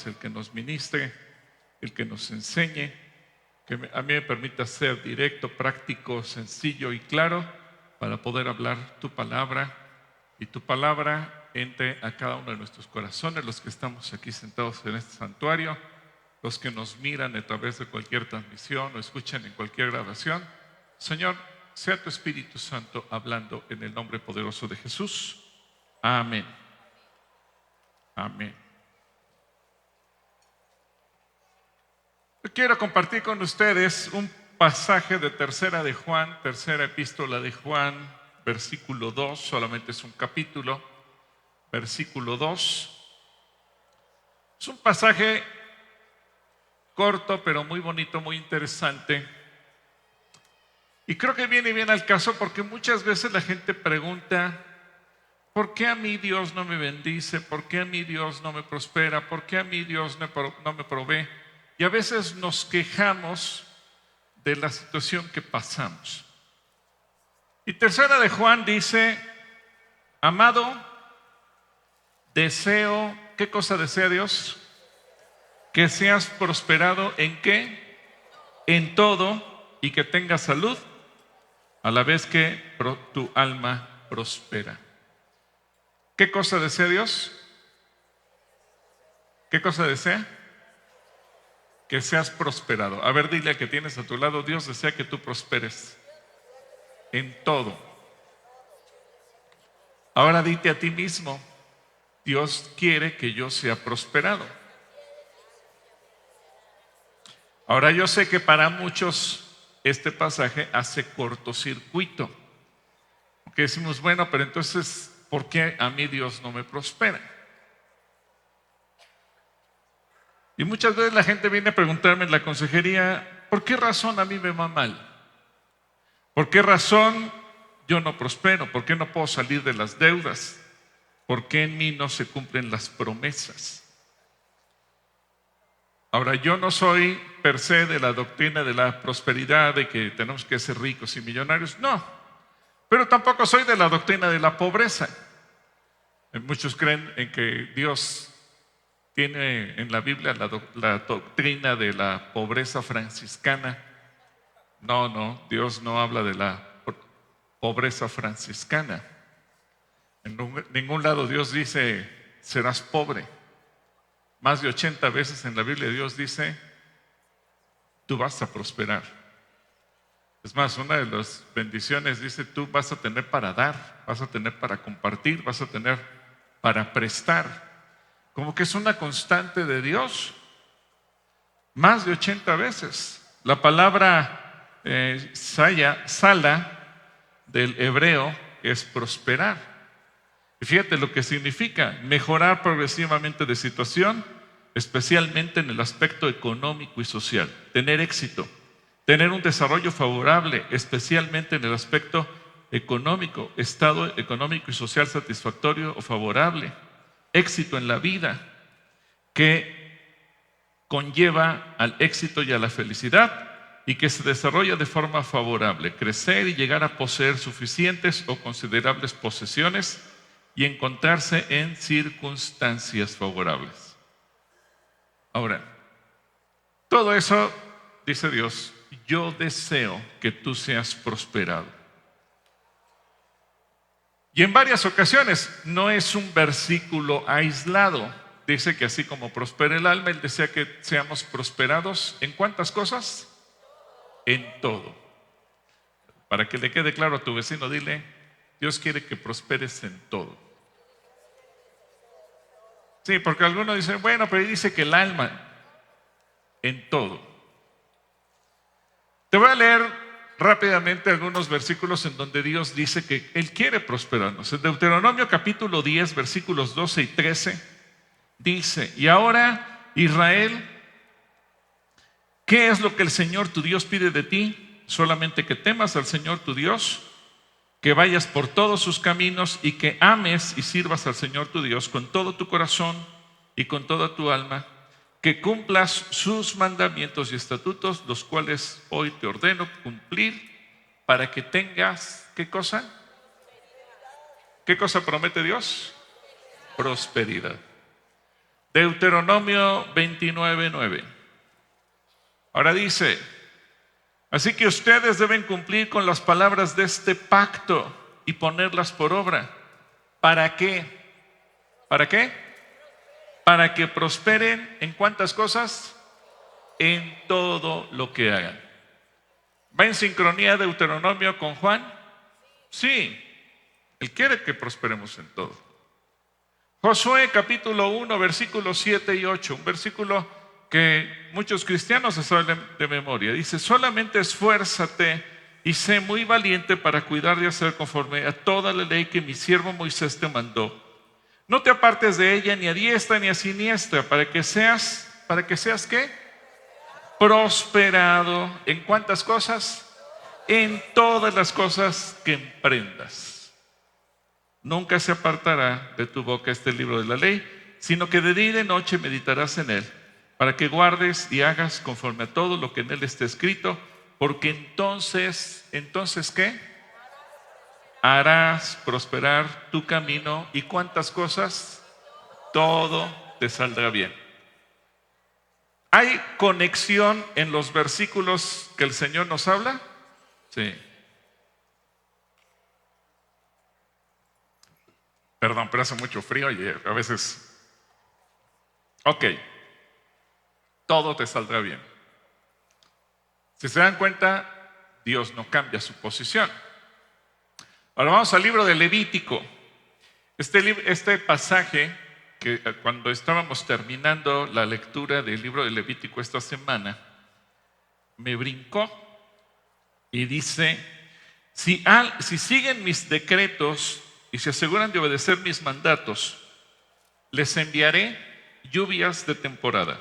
el que nos ministre, el que nos enseñe, a mí me permita ser directo, práctico, sencillo y claro para poder hablar tu palabra y tu palabra entre a cada uno de nuestros corazones, los que estamos aquí sentados en este santuario, los que nos miran a través de cualquier transmisión o escuchan en cualquier grabación. Señor, sea tu Espíritu Santo hablando en el nombre poderoso de Jesús. Amén. Amén. Yo quiero compartir con ustedes un pasaje de tercera epístola de Juan, versículo 2, solamente es un capítulo, versículo 2. Es un pasaje corto, pero muy bonito, muy interesante. Y creo que viene bien al caso porque muchas veces la gente pregunta, ¿por qué a mí Dios no me bendice? ¿Por qué a mí Dios no me prospera? ¿Por qué a mí Dios no me provee? Y a veces nos quejamos de la situación que pasamos. Y tercera de Juan dice, amado, deseo, ¿qué cosa desea Dios? Que seas prosperado ¿en qué? En todo, y que tengas salud, a la vez que tu alma prospera. ¿Qué cosa desea Dios? ¿Qué cosa desea? Que seas prosperado. A ver, dile al que tienes a tu lado, Dios desea que tú prosperes en todo. Ahora dite a ti mismo, Dios quiere que yo sea prosperado. Ahora yo sé que para muchos este pasaje hace cortocircuito. Porque decimos, bueno, pero entonces, ¿por qué a mí Dios no me prospera? Y muchas veces la gente viene a preguntarme en la consejería, ¿por qué razón a mí me va mal? ¿Por qué razón yo no prospero? ¿Por qué no puedo salir de las deudas? ¿Por qué en mí no se cumplen las promesas? Ahora, yo no soy per se de la doctrina de la prosperidad, de que tenemos que ser ricos y millonarios, no. Pero tampoco soy de la doctrina de la pobreza. Muchos creen en que Dios tiene en la Biblia la doctrina de la pobreza franciscana. No, Dios no habla de la pobreza franciscana. En ningún lado Dios dice, serás pobre. Más de 80 veces en la Biblia Dios dice, tú vas a prosperar. Es más, una de las bendiciones dice, tú vas a tener para dar, vas a tener para compartir, vas a tener para prestar. Como que es una constante de Dios. Más de 80 veces. La palabra sala del hebreo es prosperar. Y fíjate lo que significa, mejorar progresivamente de situación, especialmente en el aspecto económico y social, tener éxito, tener un desarrollo favorable, especialmente en el aspecto económico, estado económico y social satisfactorio o favorable, éxito en la vida, que conlleva al éxito y a la felicidad y que se desarrolla de forma favorable, crecer y llegar a poseer suficientes o considerables posesiones y encontrarse en circunstancias favorables. Ahora, todo eso, dice Dios, yo deseo que tú seas prosperado. Y en varias ocasiones, no es un versículo aislado. Dice que así como prospera el alma, Él desea que seamos prosperados. ¿En cuántas cosas? En todo. Para que le quede claro a tu vecino, dile, Dios quiere que prosperes en todo. Sí, porque algunos dicen, bueno, pero dice que el alma, en todo. Te voy a leer rápidamente algunos versículos en donde Dios dice que Él quiere prosperarnos. En Deuteronomio capítulo 10, versículos 12 y 13, dice, y ahora, Israel, ¿qué es lo que el Señor tu Dios pide de ti? Solamente que temas al Señor tu Dios, que vayas por todos sus caminos y que ames y sirvas al Señor tu Dios con todo tu corazón y con toda tu alma, que cumplas sus mandamientos y estatutos, los cuales hoy te ordeno cumplir, para que tengas, ¿qué cosa? ¿Qué cosa promete Dios? Prosperidad. Deuteronomio 29:9. Ahora dice: así que ustedes deben cumplir con las palabras de este pacto y ponerlas por obra. ¿Para qué? ¿Para qué? Para que prosperen en cuántas cosas, en todo lo que hagan. ¿Va en sincronía Deuteronomio con Juan? Sí, Él quiere que prosperemos en todo. Josué capítulo 1, versículos 7 y 8, un versículo que muchos cristianos se saben de memoria. Dice: solamente esfuérzate y sé muy valiente para cuidar de hacer conforme a toda la ley que mi siervo Moisés te mandó. No te apartes de ella ni a diestra ni a siniestra, para que seas ¿qué? Prosperado. ¿En cuántas cosas? En todas las cosas que emprendas. Nunca se apartará de tu boca este libro de la ley, sino que de día y de noche meditarás en él, para que guardes y hagas conforme a todo lo que en él esté escrito, porque entonces ¿qué? Harás prosperar tu camino. ¿Y cuántas cosas? Todo te saldrá bien. ¿Hay conexión en los versículos que el Señor nos habla? Sí. Perdón, pero hace mucho frío y a veces... Ok, todo te saldrá bien. Si se dan cuenta, Dios no cambia su posición. Ahora vamos al libro de Levítico. Este pasaje, que cuando estábamos terminando la lectura del libro de Levítico esta semana, me brincó y dice: si siguen mis decretos y se aseguran de obedecer mis mandatos, les enviaré lluvias de temporada.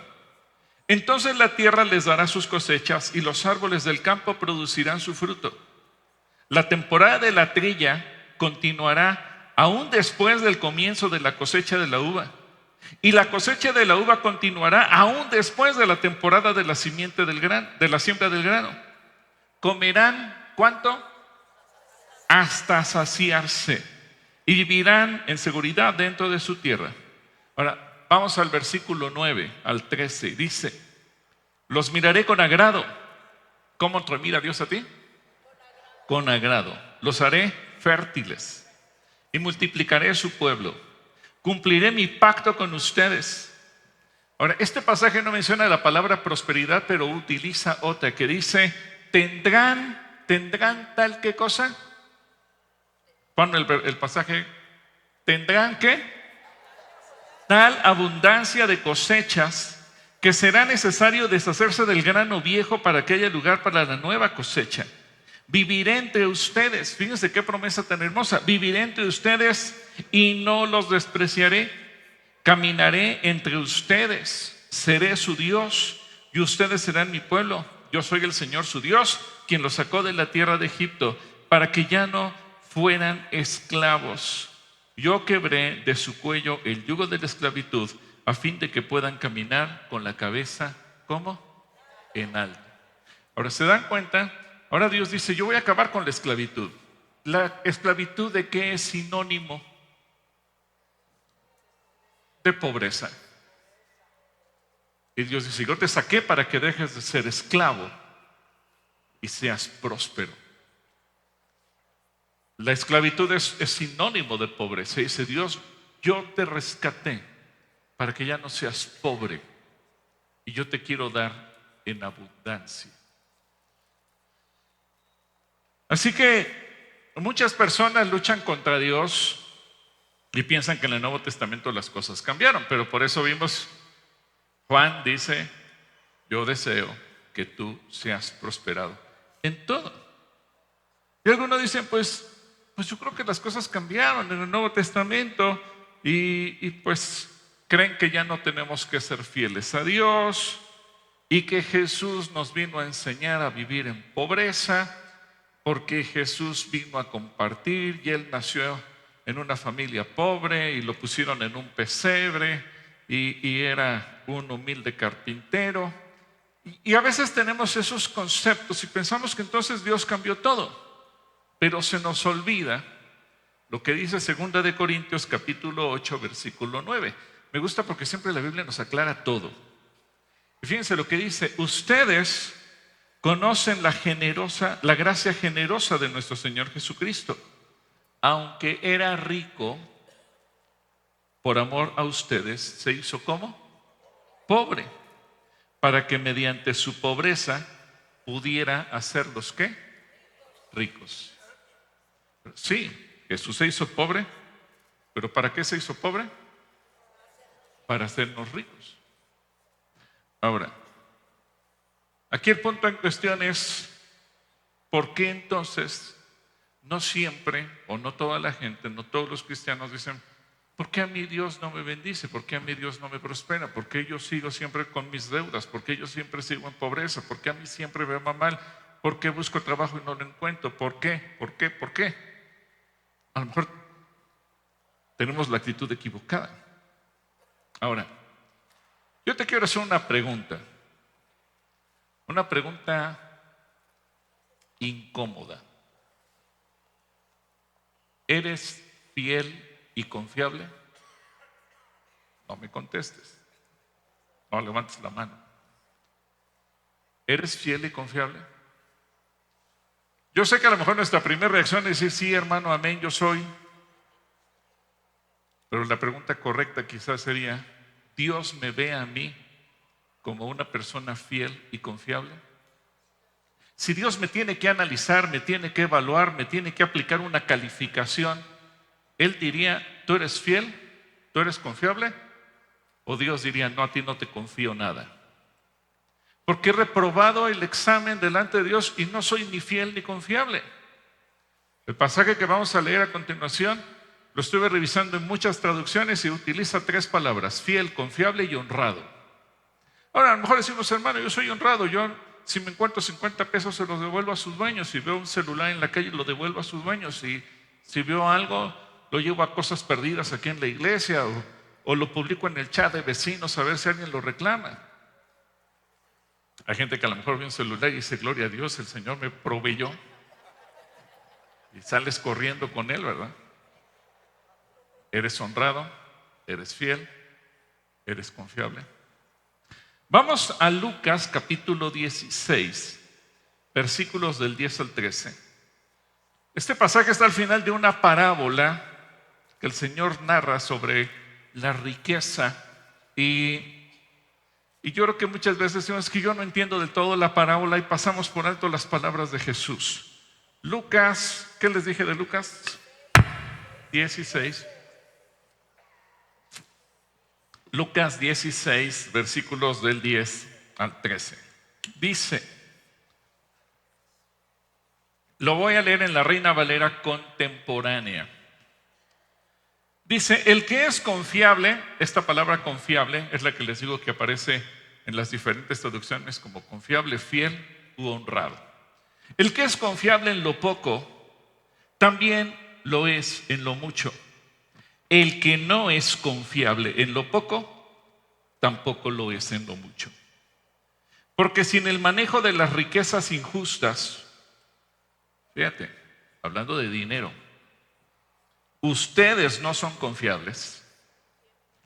Entonces la tierra les dará sus cosechas y los árboles del campo producirán su fruto. La temporada de la trilla continuará aún después del comienzo de la cosecha de la uva. Y la cosecha de la uva continuará aún después de la temporada de la simiente del grano, de la siembra del grano. Comerán, ¿cuánto? Hasta saciarse. Y vivirán en seguridad dentro de su tierra. Ahora, vamos al versículo 9 al 13. Dice: los miraré con agrado. ¿Cómo te mira Dios a ti? Con agrado. Los haré fértiles y multiplicaré su pueblo. Cumpliré mi pacto con ustedes. Ahora, este pasaje no menciona la palabra prosperidad, pero utiliza otra que dice: tendrán tal que cosa. Pon el pasaje. ¿Tendrán qué? Tal abundancia de cosechas que será necesario deshacerse del grano viejo para que haya lugar para la nueva cosecha. Viviré entre ustedes. Fíjense qué promesa tan hermosa. Viviré entre ustedes y no los despreciaré. Caminaré entre ustedes. Seré su Dios y ustedes serán mi pueblo. Yo soy el Señor su Dios, quien los sacó de la tierra de Egipto, para que ya no fueran esclavos. Yo quebré de su cuello el yugo de la esclavitud, a fin de que puedan caminar con la cabeza, ¿cómo? En alto. Ahora, ¿se dan cuenta? Ahora Dios dice: yo voy a acabar con la esclavitud. ¿La esclavitud de qué es sinónimo? De pobreza. Y Dios dice: yo te saqué para que dejes de ser esclavo y seas próspero. La esclavitud es sinónimo de pobreza. Y dice Dios: yo te rescaté para que ya no seas pobre y yo te quiero dar en abundancia. Así que muchas personas luchan contra Dios y piensan que en el Nuevo Testamento las cosas cambiaron, pero por eso vimos, Juan dice: yo deseo que tú seas prosperado en todo. Y algunos dicen: pues yo creo que las cosas cambiaron en el Nuevo Testamento y pues creen que ya no tenemos que ser fieles a Dios y que Jesús nos vino a enseñar a vivir en pobreza, porque Jesús vino a compartir y Él nació en una familia pobre y lo pusieron en un pesebre y era un humilde carpintero. Y a veces tenemos esos conceptos y pensamos que entonces Dios cambió todo. Pero se nos olvida lo que dice 2 de Corintios capítulo 8 versículo 9. me gusta porque siempre la Biblia nos aclara todo. Y fíjense lo que dice: ustedes conocen la gracia generosa de nuestro Señor Jesucristo. Aunque era rico, por amor a ustedes, se hizo ¿cómo? Pobre, para que mediante su pobreza pudiera hacerlos ¿qué? Ricos. Sí, Jesús se hizo pobre, pero ¿para qué se hizo pobre? Para hacernos ricos. Ahora, aquí el punto en cuestión es: ¿por qué entonces no siempre, o no toda la gente, no todos los cristianos dicen: ¿por qué a mí Dios no me bendice? ¿Por qué a mí Dios no me prospera? ¿Por qué yo sigo siempre con mis deudas? ¿Por qué yo siempre sigo en pobreza? ¿Por qué a mí siempre me va mal? ¿Por qué busco trabajo y no lo encuentro? ¿Por qué? ¿Por qué? ¿Por qué? A lo mejor tenemos la actitud equivocada. Ahora, yo te quiero hacer una pregunta incómoda. ¿Eres fiel y confiable? No me contestes. No levantes la mano. ¿Eres fiel y confiable? Yo sé que a lo mejor nuestra primera reacción es decir: sí, hermano, amén, yo soy. Pero la pregunta correcta quizás sería: ¿Dios me ve a mí como una persona fiel y confiable? Si Dios me tiene que analizar, me tiene que evaluar, me tiene que aplicar una calificación, Él diría: ¿tú eres fiel? ¿Tú eres confiable? O Dios diría: no, a ti no te confío nada. Porque he reprobado el examen delante de Dios y no soy ni fiel ni confiable. El pasaje que vamos a leer a continuación lo estuve revisando en muchas traducciones y utiliza 3 palabras: fiel, confiable y honrado. Ahora, a lo mejor decimos: hermano, yo soy honrado, yo si me encuentro 50 pesos se los devuelvo a sus dueños, si veo un celular en la calle lo devuelvo a sus dueños, y si veo algo lo llevo a cosas perdidas aquí en la iglesia, o lo publico en el chat de vecinos a ver si alguien lo reclama. Hay gente que a lo mejor ve un celular y dice: gloria a Dios, el Señor me proveyó, y sales corriendo con él, ¿verdad? ¿Eres honrado? ¿Eres fiel? ¿Eres confiable? Vamos a Lucas capítulo 16, versículos del 10 al 13. Este pasaje está al final de una parábola que el Señor narra sobre la riqueza, y yo creo que muchas veces decimos: es que yo no entiendo del todo la parábola, y pasamos por alto las palabras de Jesús. Lucas, ¿qué les dije de Lucas? 16. Lucas 16, versículos del 10 al 13. Dice, lo voy a leer en la Reina Valera contemporánea. Dice: el que es confiable, esta palabra confiable es la que les digo que aparece en las diferentes traducciones como confiable, fiel u honrado. El que es confiable en lo poco, también lo es en lo mucho. El que no es confiable en lo poco, tampoco lo es en lo mucho. Porque sin el manejo de las riquezas injustas, fíjate, hablando de dinero, ustedes no son confiables,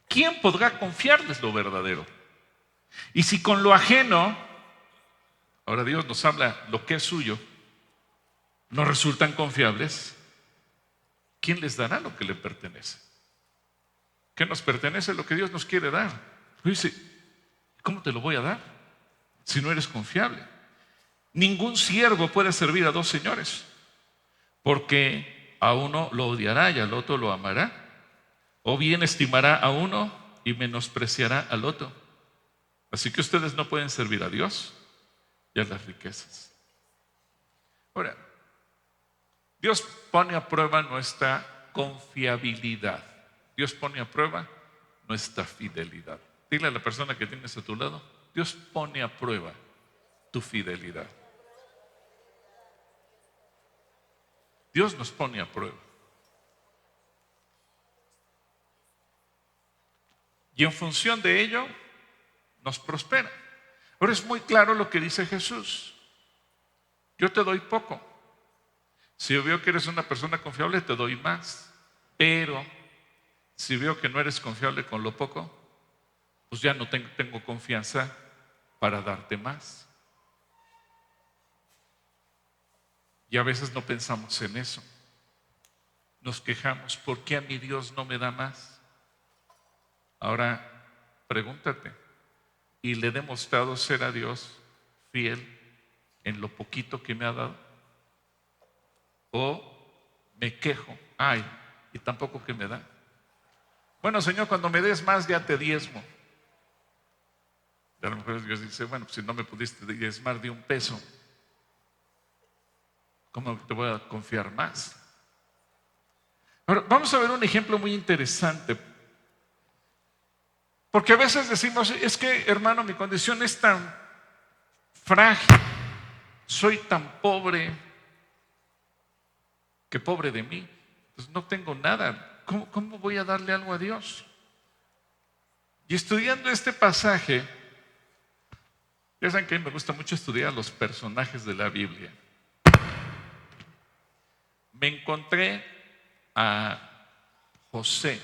¿quién podrá confiarles lo verdadero? Y si con lo ajeno, ahora Dios nos habla lo que es suyo, no resultan confiables, ¿quién les dará lo que le pertenece? ¿Qué nos pertenece? Lo que Dios nos quiere dar. Dice: ¿cómo te lo voy a dar si no eres confiable? Ningún siervo puede servir a 2 señores, porque a uno lo odiará y al otro lo amará, o bien estimará a uno y menospreciará al otro. Así que ustedes no pueden servir a Dios y a las riquezas. Ahora, Dios pone a prueba nuestra confiabilidad. Dios pone a prueba nuestra fidelidad. Dile a la persona que tienes a tu lado: Dios pone a prueba tu fidelidad. Dios nos pone a prueba. Y en función de ello, nos prospera. Ahora es muy claro lo que dice Jesús: yo te doy poco. Si yo veo que eres una persona confiable, te doy más. Pero Si veo que no eres confiable con lo poco, pues ya no tengo confianza para darte más. Y a veces no pensamos en eso. Nos quejamos, ¿por qué a mi Dios no me da más? Ahora, pregúntate, ¿y le he demostrado ser a Dios fiel en lo poquito que me ha dado? ¿O me quejo, ay, y tampoco que me da? Bueno, Señor, cuando me des más ya te diezmo. Y a lo mejor Dios dice, bueno, pues si no me pudiste diezmar de $1, ¿cómo te voy a confiar más? Ahora, vamos a ver un ejemplo muy interesante. Porque a veces decimos, es que hermano, mi condición es tan frágil, soy tan pobre, que pobre de mí, pues no tengo nada. ¿Cómo voy a darle algo a Dios? Y estudiando este pasaje, ya saben que a mí me gusta mucho estudiar los personajes de la Biblia. Me encontré a José.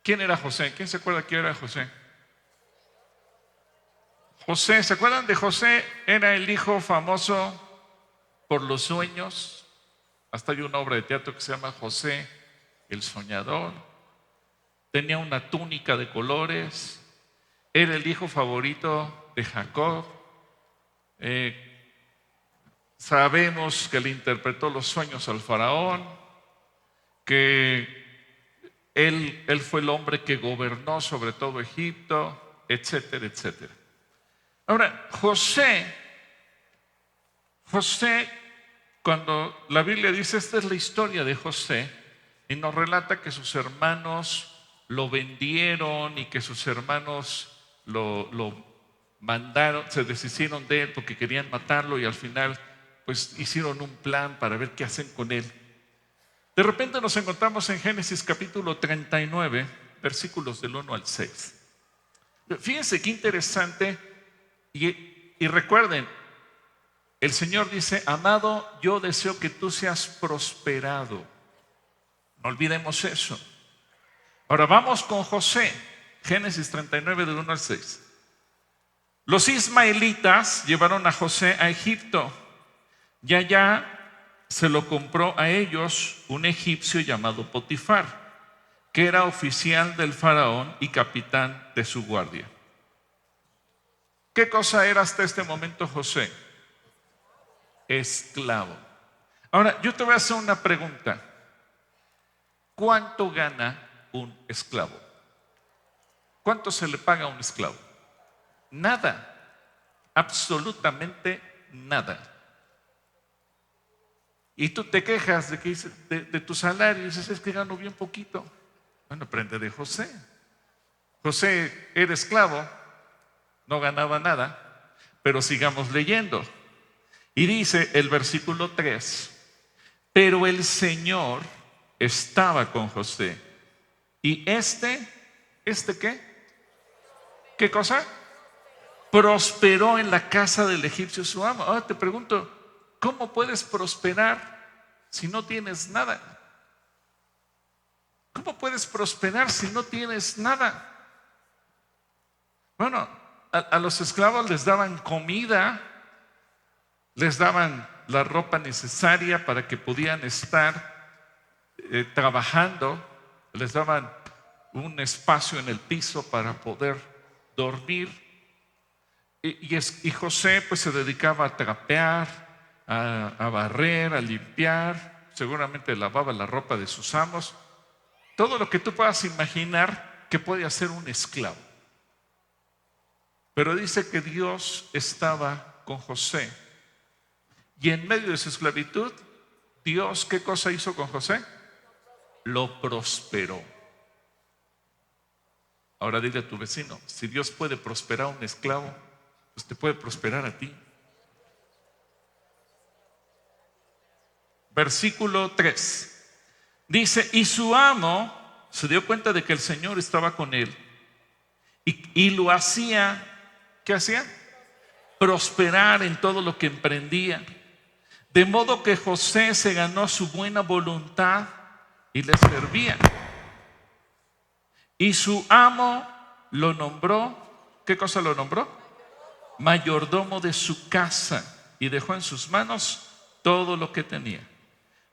¿Quién era José? ¿Quién se acuerda quién era José? José, ¿se acuerdan de José? Era el hijo famoso por los sueños. Hasta hay una obra de teatro que se llama José el Soñador. Tenía una túnica de colores. Era el hijo favorito de Jacob. Sabemos que le interpretó los sueños al faraón, que él fue el hombre que gobernó sobre todo Egipto, etcétera, etcétera. Ahora, José, cuando la Biblia dice, esta es la historia de José, y nos relata que sus hermanos lo vendieron y que sus hermanos lo mandaron, se deshicieron de él porque querían matarlo y al final pues hicieron un plan para ver qué hacen con él. De repente nos encontramos en Génesis capítulo 39, versículos del 1 al 6. Fíjense qué interesante y recuerden, el Señor dice, amado, yo deseo que tú seas prosperado. No olvidemos eso. Ahora vamos con José, Génesis 39 del 1 al 6. Los ismaelitas llevaron a José a Egipto y allá se lo compró a ellos un egipcio llamado Potifar, que era oficial del faraón y capitán de su guardia. ¿Qué cosa era hasta este momento José? Esclavo. Ahora, yo te voy a hacer una pregunta. ¿Cuánto gana un esclavo? ¿Cuánto se le paga a un esclavo? Nada, absolutamente nada. Y tú te quejas de tu salario y dices, es que gano bien poquito. Bueno, aprende de José. José era esclavo, no ganaba nada, pero sigamos leyendo. Y dice el versículo 3, pero el Señor estaba con José. ¿Y este qué? ¿Qué cosa? Prosperó en la casa del egipcio su amo. Ahora te pregunto, ¿cómo puedes prosperar si no tienes nada? ¿Cómo puedes prosperar si no tienes nada? Bueno, a los esclavos les daban comida, les daban la ropa necesaria para que pudieran estar trabajando, les daban un espacio en el piso para poder dormir. Y José pues se dedicaba a trapear, a barrer, a limpiar, seguramente lavaba la ropa de sus amos, todo lo que tú puedas imaginar que puede hacer un esclavo. Pero dice que Dios estaba con José y en medio de su esclavitud, Dios, ¿qué cosa hizo con José? Lo prosperó. Ahora dile a tu vecino, si Dios puede prosperar a un esclavo, pues te puede prosperar a ti. Versículo 3 dice, y su amo se dio cuenta de que el Señor estaba con él y lo hacía, ¿qué hacía? Prosperar en todo lo que emprendía. De modo que José se ganó su buena voluntad y le servía. Y su amo lo nombró, ¿qué cosa lo nombró? Mayordomo de su casa, y dejó en sus manos todo lo que tenía.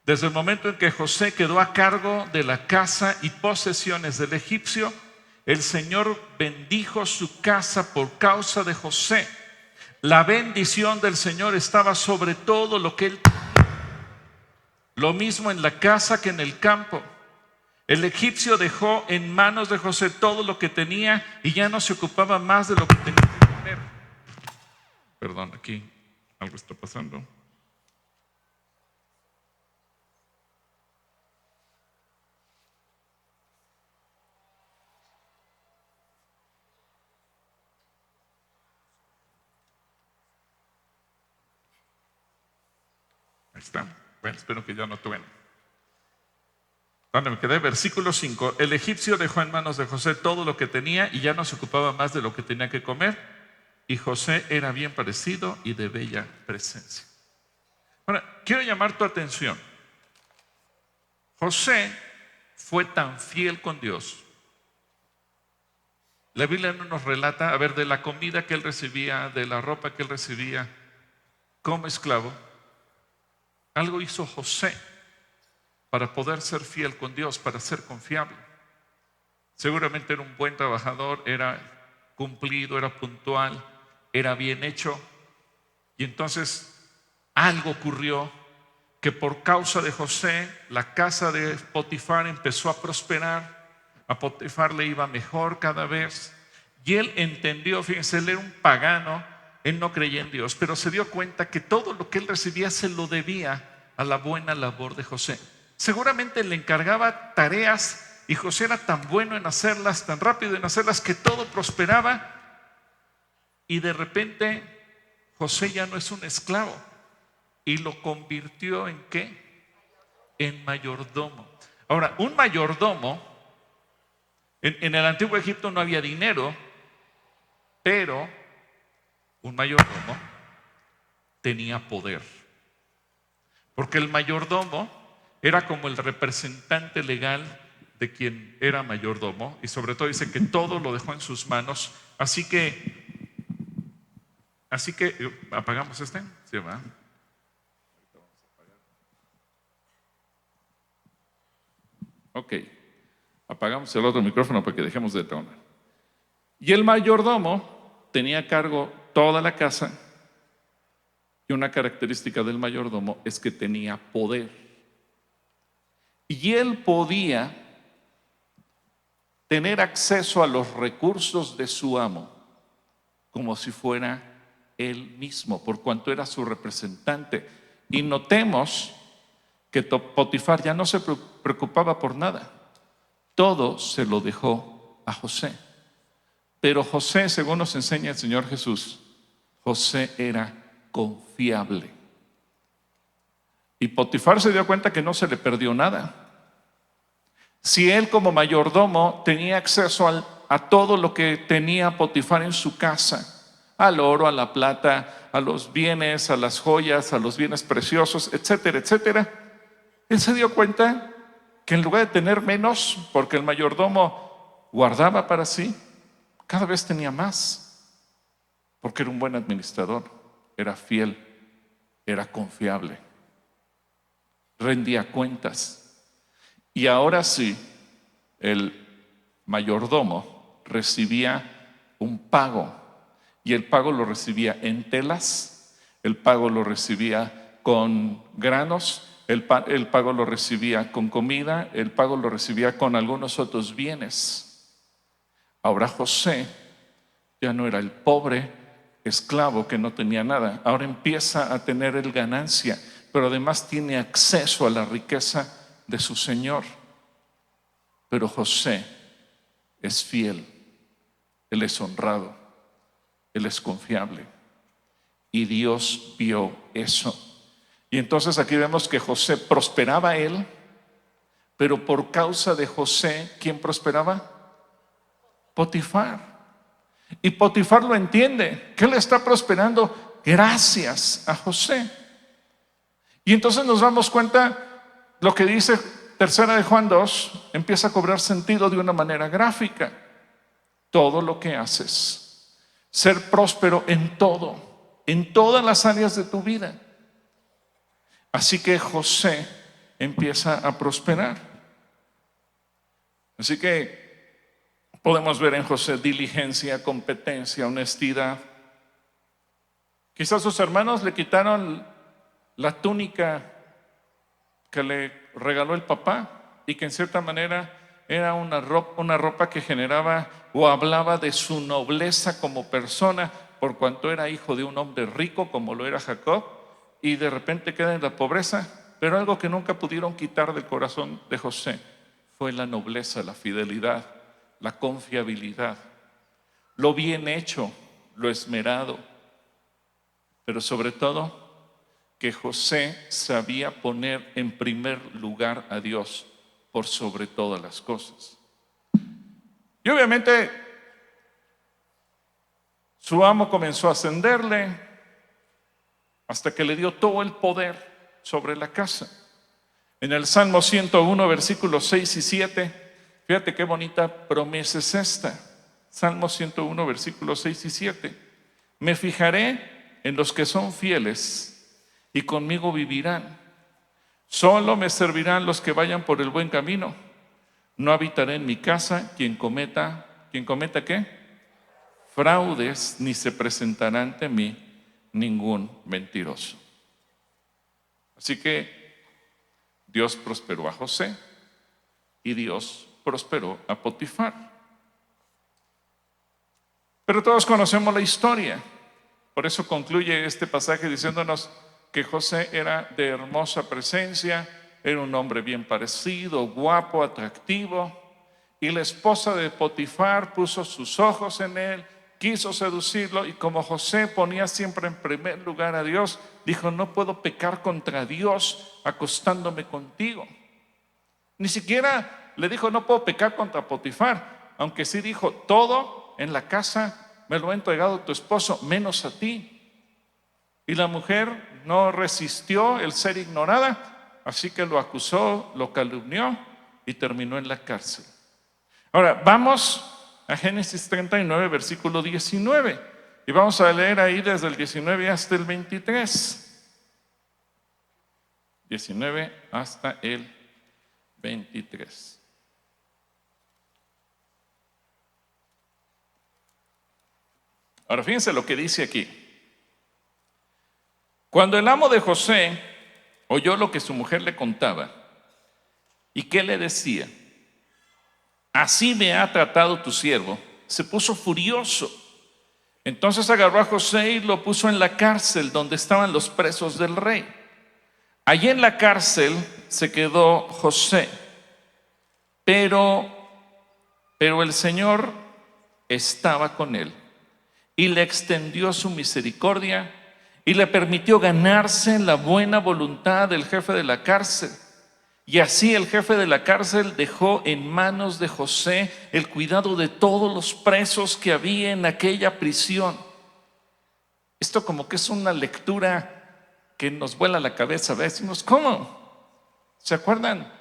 Desde el momento en que José quedó a cargo de la casa y posesiones del egipcio, el Señor bendijo su casa por causa de José. La bendición del Señor estaba sobre todo lo que él tenía. Lo mismo en la casa que en el campo. El egipcio dejó en manos de José todo lo que tenía y ya no se ocupaba más de lo que tenía que comer. Perdón, aquí algo está pasando. Ahí está. Bueno, espero que ya no truene. ¿Dónde me quedé? Versículo 5. El egipcio dejó en manos de José todo lo que tenía y ya no se ocupaba más de lo que tenía que comer. Y José era bien parecido y de bella presencia. Ahora, quiero llamar tu atención. José fue tan fiel con Dios. La Biblia no nos relata, a ver, de la comida que él recibía, de la ropa que él recibía como esclavo. Algo hizo José para poder ser fiel con Dios, para ser confiable. Seguramente era un buen trabajador, era cumplido, era puntual, era bien hecho. Y entonces algo ocurrió que por causa de José, la casa de Potifar empezó a prosperar. A Potifar le iba mejor cada vez. Y él entendió, fíjense, él era un pagano, él no creía en Dios, pero se dio cuenta que todo lo que él recibía se lo debía a la buena labor de José. Seguramente le encargaba tareas y José era tan bueno en hacerlas, tan rápido en hacerlas, que todo prosperaba. Y de repente José ya no es un esclavo y lo convirtió en ¿qué? En mayordomo. Ahora, un mayordomo, en el antiguo Egipto no había dinero, pero un mayordomo tenía poder. Porque el mayordomo era como el representante legal de quien era mayordomo, y sobre todo dice que todo lo dejó en sus manos. Así que apagamos este, ¿sí, va? Ok, apagamos el otro micrófono para que dejemos de tronar. Y el mayordomo tenía a cargo toda la casa, y una característica del mayordomo es que tenía poder. Y él podía tener acceso a los recursos de su amo como si fuera él mismo, por cuanto era su representante. Y notemos que Potifar ya no se preocupaba por nada. Todo se lo dejó a José. Pero José, según nos enseña el Señor Jesús, José era confiable. Y Potifar se dio cuenta que no se le perdió nada. Si él como mayordomo tenía acceso a todo lo que tenía Potifar en su casa, al oro, a la plata, a los bienes, a las joyas, a los bienes preciosos, etcétera, etcétera, él se dio cuenta que en lugar de tener menos, porque el mayordomo guardaba para sí, cada vez tenía más, porque era un buen administrador, era fiel, era confiable, rendía cuentas. Y ahora sí, el mayordomo recibía un pago, y el pago lo recibía en telas, el pago lo recibía con granos, el pago lo recibía con comida, el pago lo recibía con algunos otros bienes. Ahora José ya no era el pobre esclavo que no tenía nada, ahora empieza a tener el ganancia, pero además tiene acceso a la riqueza de su Señor. Pero José es fiel, él es honrado, él es confiable, y Dios vio eso. Y entonces aquí vemos que José prosperaba él, pero por causa de José, ¿quién prosperaba? Potifar. Y Potifar lo entiende, que él está prosperando gracias a José. Y entonces nos damos cuenta lo que dice Tercera de Juan 2 empieza a cobrar sentido de una manera gráfica. Todo lo que haces, ser próspero en todo, en todas las áreas de tu vida. Así que José empieza a prosperar. Así que podemos ver en José diligencia, competencia, honestidad. Quizás sus hermanos le quitaron la túnica que le regaló el papá y que en cierta manera era una ropa que generaba o hablaba de su nobleza como persona, por cuanto era hijo de un hombre rico como lo era Jacob, y de repente queda en la pobreza. Pero algo que nunca pudieron quitar del corazón de José fue la nobleza, la fidelidad, la confiabilidad, lo bien hecho, lo esmerado, pero sobre todo que José sabía poner en primer lugar a Dios por sobre todas las cosas. Y obviamente su amo comenzó a ascenderle hasta que le dio todo el poder sobre la casa. En el Salmo 101, versículos 6 y 7, fíjate qué bonita promesa es esta. Salmo 101, versículos 6 y 7. Me fijaré en los que son fieles y conmigo vivirán. Solo me servirán los que vayan por el buen camino. No habitaré en mi casa quien cometa ¿qué? Fraudes, ni se presentará ante mí ningún mentiroso. Así que Dios prosperó a José y Dios prosperó a Potifar. Pero todos conocemos la historia. Por eso concluye este pasaje diciéndonos que José era de hermosa presencia, era un hombre bien parecido, guapo, atractivo, y la esposa de Potifar puso sus ojos en él, quiso seducirlo, y como José ponía siempre en primer lugar a Dios, dijo: no puedo pecar contra Dios acostándome contigo. Ni siquiera le dijo: no puedo pecar contra Potifar, aunque sí dijo: todo en la casa me lo ha entregado tu esposo, menos a ti. Y la mujer no resistió el ser ignorada, así que lo acusó, lo calumnió y terminó en la cárcel. Ahora, vamos a Génesis 39, versículo 19, y vamos a leer ahí desde el 19 hasta el 23. 19 hasta el 23. Ahora, fíjense lo que dice aquí. Cuando el amo de José oyó lo que su mujer le contaba, ¿y qué le decía? Así me ha tratado tu siervo, se puso furioso. Entonces agarró a José y lo puso en la cárcel donde estaban los presos del rey. Allí en la cárcel se quedó José, pero el Señor estaba con él y le extendió su misericordia y le permitió ganarse la buena voluntad del jefe de la cárcel. Y así el jefe de la cárcel dejó en manos de José el cuidado de todos los presos que había en aquella prisión. Esto como que es una lectura que nos vuela la cabeza. Decimos: ¿cómo? ¿Se acuerdan?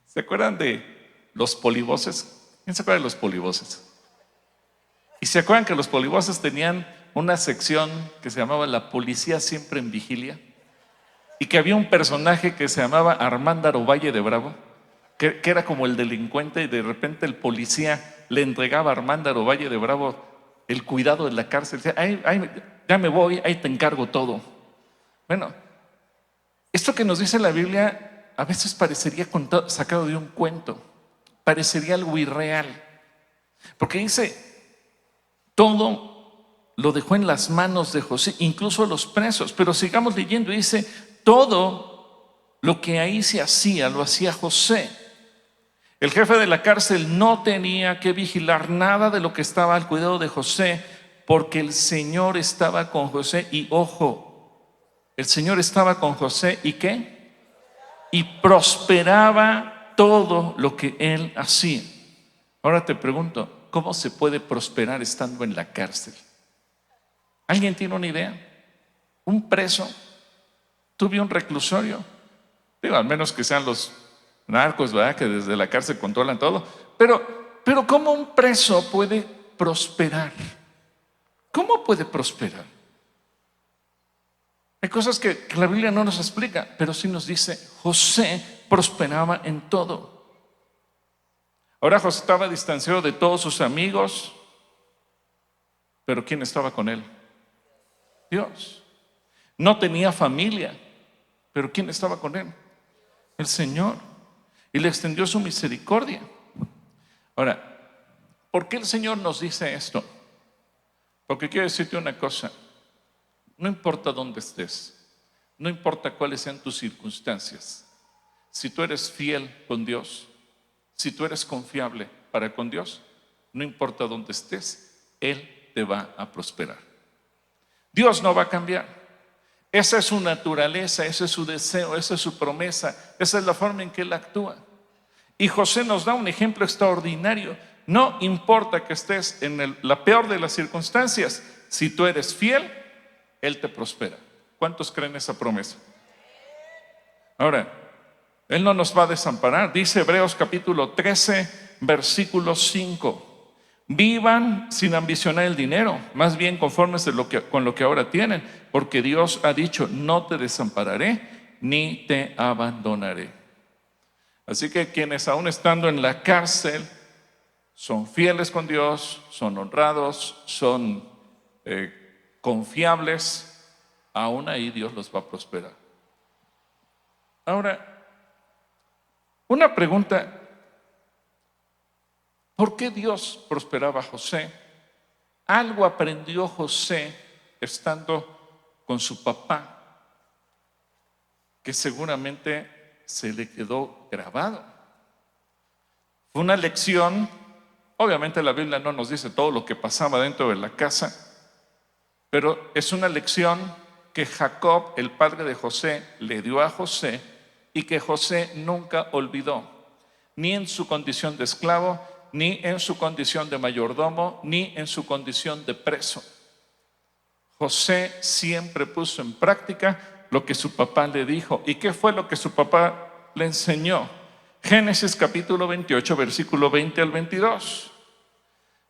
¿Se acuerdan de los polivoces? ¿Quién se acuerda de los polivoces? ¿Y se acuerdan que los polivoces tenían una sección que se llamaba La Policía Siempre en Vigilia? Y que había un personaje que se llamaba Armándaro Valle de Bravo, que era como el delincuente, y de repente el policía le entregaba a Armándaro Valle de Bravo el cuidado de la cárcel. Ya me voy, ahí te encargo todo. Bueno, esto que nos dice la Biblia a veces parecería sacado de un cuento, parecería algo irreal, porque dice: todo lo dejó en las manos de José, incluso los presos. Pero sigamos leyendo, dice: todo lo que ahí se hacía, lo hacía José. El jefe de la cárcel no tenía que vigilar nada de lo que estaba al cuidado de José, porque el Señor estaba con José. Y ojo, el Señor estaba con José, ¿y qué? Y prosperaba todo lo que él hacía. Ahora te pregunto, ¿cómo se puede prosperar estando en la cárcel? ¿Alguien tiene una idea? Un preso, tuve un reclusorio, Digo, al menos que sean los narcos, ¿verdad? Que desde la cárcel controlan todo. Pero ¿cómo un preso puede prosperar? ¿Cómo puede prosperar? Hay cosas que la Biblia no nos explica, pero sí nos dice, José prosperaba en todo. Ahora José estaba distanciado de todos sus amigos, pero ¿quién estaba con él? Dios. No tenía familia, pero ¿quién estaba con él? El Señor. Y le extendió su misericordia. Ahora, ¿por qué el Señor nos dice esto? Porque quiero decirte una cosa. No importa dónde estés, no importa cuáles sean tus circunstancias, si tú eres fiel con Dios, si tú eres confiable para con Dios, no importa dónde estés, Él te va a prosperar. Dios no va a cambiar. Esa es su naturaleza, ese es su deseo, esa es su promesa, esa es la forma en que Él actúa. Y José nos da un ejemplo extraordinario. No importa que estés en la peor de las circunstancias, si tú eres fiel, Él te prospera. ¿Cuántos creen esa promesa? Ahora, Él no nos va a desamparar. Dice Hebreos capítulo 13, versículo 5. Vivan sin ambicionar el dinero, más bien conformes con lo que ahora tienen, porque Dios ha dicho, no te desampararé ni te abandonaré. Así que quienes aún estando en la cárcel son fieles con Dios, son honrados, son confiables, aún ahí Dios los va a prosperar. Ahora, una pregunta. ¿Por qué Dios prosperaba a José? Algo aprendió José estando con su papá, que seguramente se le quedó grabado. Fue una lección. Obviamente la Biblia no nos dice todo lo que pasaba dentro de la casa, pero es una lección que Jacob, el padre de José, le dio a José y que José nunca olvidó, ni en su condición de esclavo, ni en su condición de mayordomo, ni en su condición de preso. José siempre puso en práctica lo que su papá le dijo. ¿Y qué fue lo que su papá le enseñó? Génesis capítulo 28, versículo 20 al 22.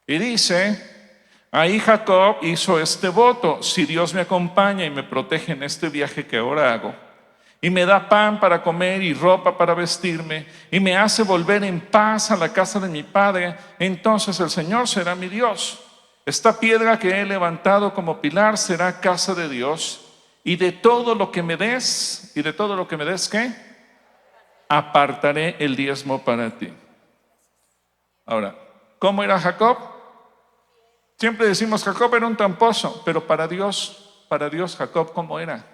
Y dice, ahí Jacob hizo este voto: si Dios me acompaña y me protege en este viaje que ahora hago, y me da pan para comer y ropa para vestirme, y me hace volver en paz a la casa de mi padre, entonces el Señor será mi Dios. Esta piedra que he levantado como pilar será casa de Dios, y de todo lo que me des, ¿qué? Apartaré el diezmo para ti. Ahora, ¿cómo era Jacob? Siempre decimos Jacob era un tramposo, pero para Dios Jacob, ¿cómo era?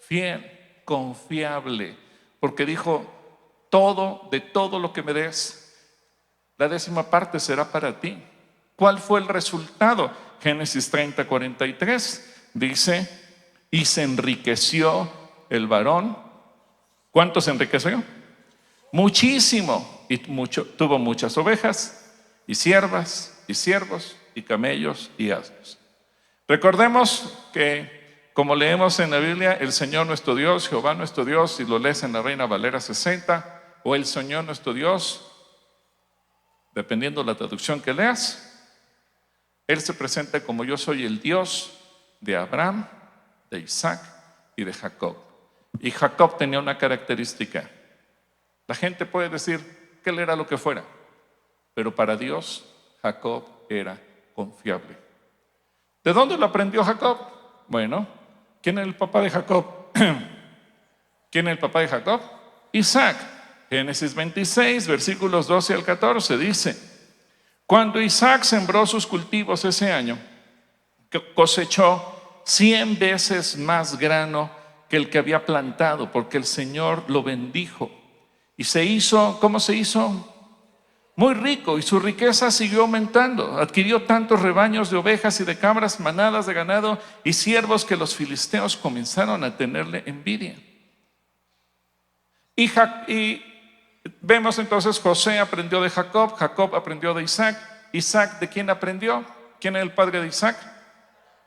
Fiel, confiable, porque dijo, de todo lo que me des, la 10ª parte será para ti. ¿Cuál fue el resultado? Génesis 30, 43 dice, y se enriqueció el varón. ¿Cuánto se enriqueció? Muchísimo. Y tuvo muchas ovejas y siervas y siervos y camellos y asnos. Recordemos que, como leemos en la Biblia, el Señor nuestro Dios, Jehová nuestro Dios, si lo lees en la Reina Valera 60, o el Señor nuestro Dios, dependiendo de la traducción que leas, Él se presenta como yo soy el Dios de Abraham, de Isaac y de Jacob. Y Jacob tenía una característica. La gente puede decir que él era lo que fuera, pero para Dios Jacob era confiable. ¿De dónde lo aprendió Jacob? Bueno, ¿quién es el papá de Jacob? ¿Quién es el papá de Jacob? Isaac. Génesis 26, versículos 12 al 14 dice, cuando Isaac sembró sus cultivos ese año, cosechó 100 veces más grano que el que había plantado, porque el Señor lo bendijo. Y se hizo, ¿cómo se hizo? Muy rico, y su riqueza siguió aumentando. Adquirió tantos rebaños de ovejas y de cabras, manadas de ganado y siervos, que los filisteos comenzaron a tenerle envidia. Y vemos entonces, José aprendió de Jacob, Jacob aprendió de Isaac. Isaac, ¿de quién aprendió? ¿Quién es el padre de Isaac?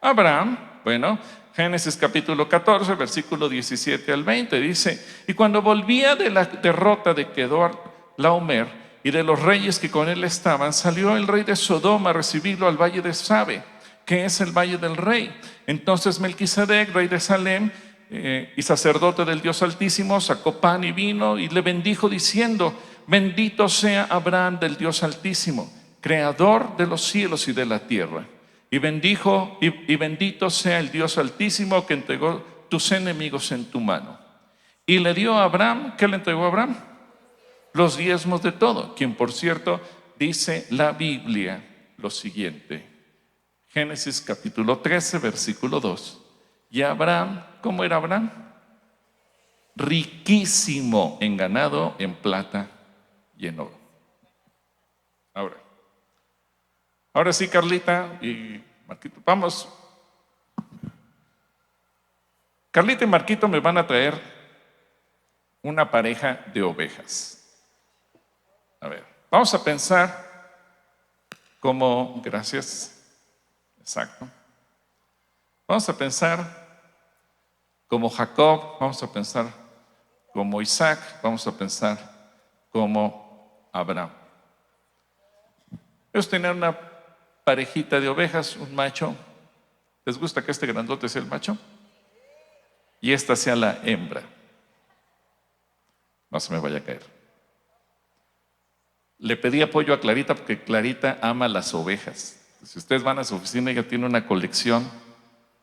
Abraham. Bueno, Génesis capítulo 14, versículo 17 al 20 dice: y cuando volvía de la derrota de Kedor Laomer y de los reyes que con él estaban, salió el rey de Sodoma a recibirlo al valle de Sabe, que es el valle del rey. Entonces Melquisedec, rey de Salem, y sacerdote del Dios Altísimo, sacó pan y vino y le bendijo diciendo: bendito sea Abraham del Dios Altísimo, creador de los cielos y de la tierra. Y bendito sea el Dios Altísimo que entregó tus enemigos en tu mano. Y le dio a Abraham, ¿qué le entregó a Abraham? Los diezmos de todo, quien por cierto dice la Biblia lo siguiente. Génesis capítulo 13, versículo 2. Y Abraham, ¿cómo era Abraham? Riquísimo en ganado, en plata y en oro. Ahora sí, Carlita y Marquito, vamos. Carlita y Marquito me van a traer una pareja de ovejas. A ver, vamos a pensar como, gracias, exacto. Vamos a pensar como Jacob, vamos a pensar como Isaac, vamos a pensar como Abraham. Ellos tenían una parejita de ovejas, un macho. ¿Les gusta que este grandote sea el macho? Y esta sea la hembra. No se me vaya a caer. Le pedí apoyo a Clarita porque Clarita ama las ovejas. Si ustedes van a su oficina, ella tiene una colección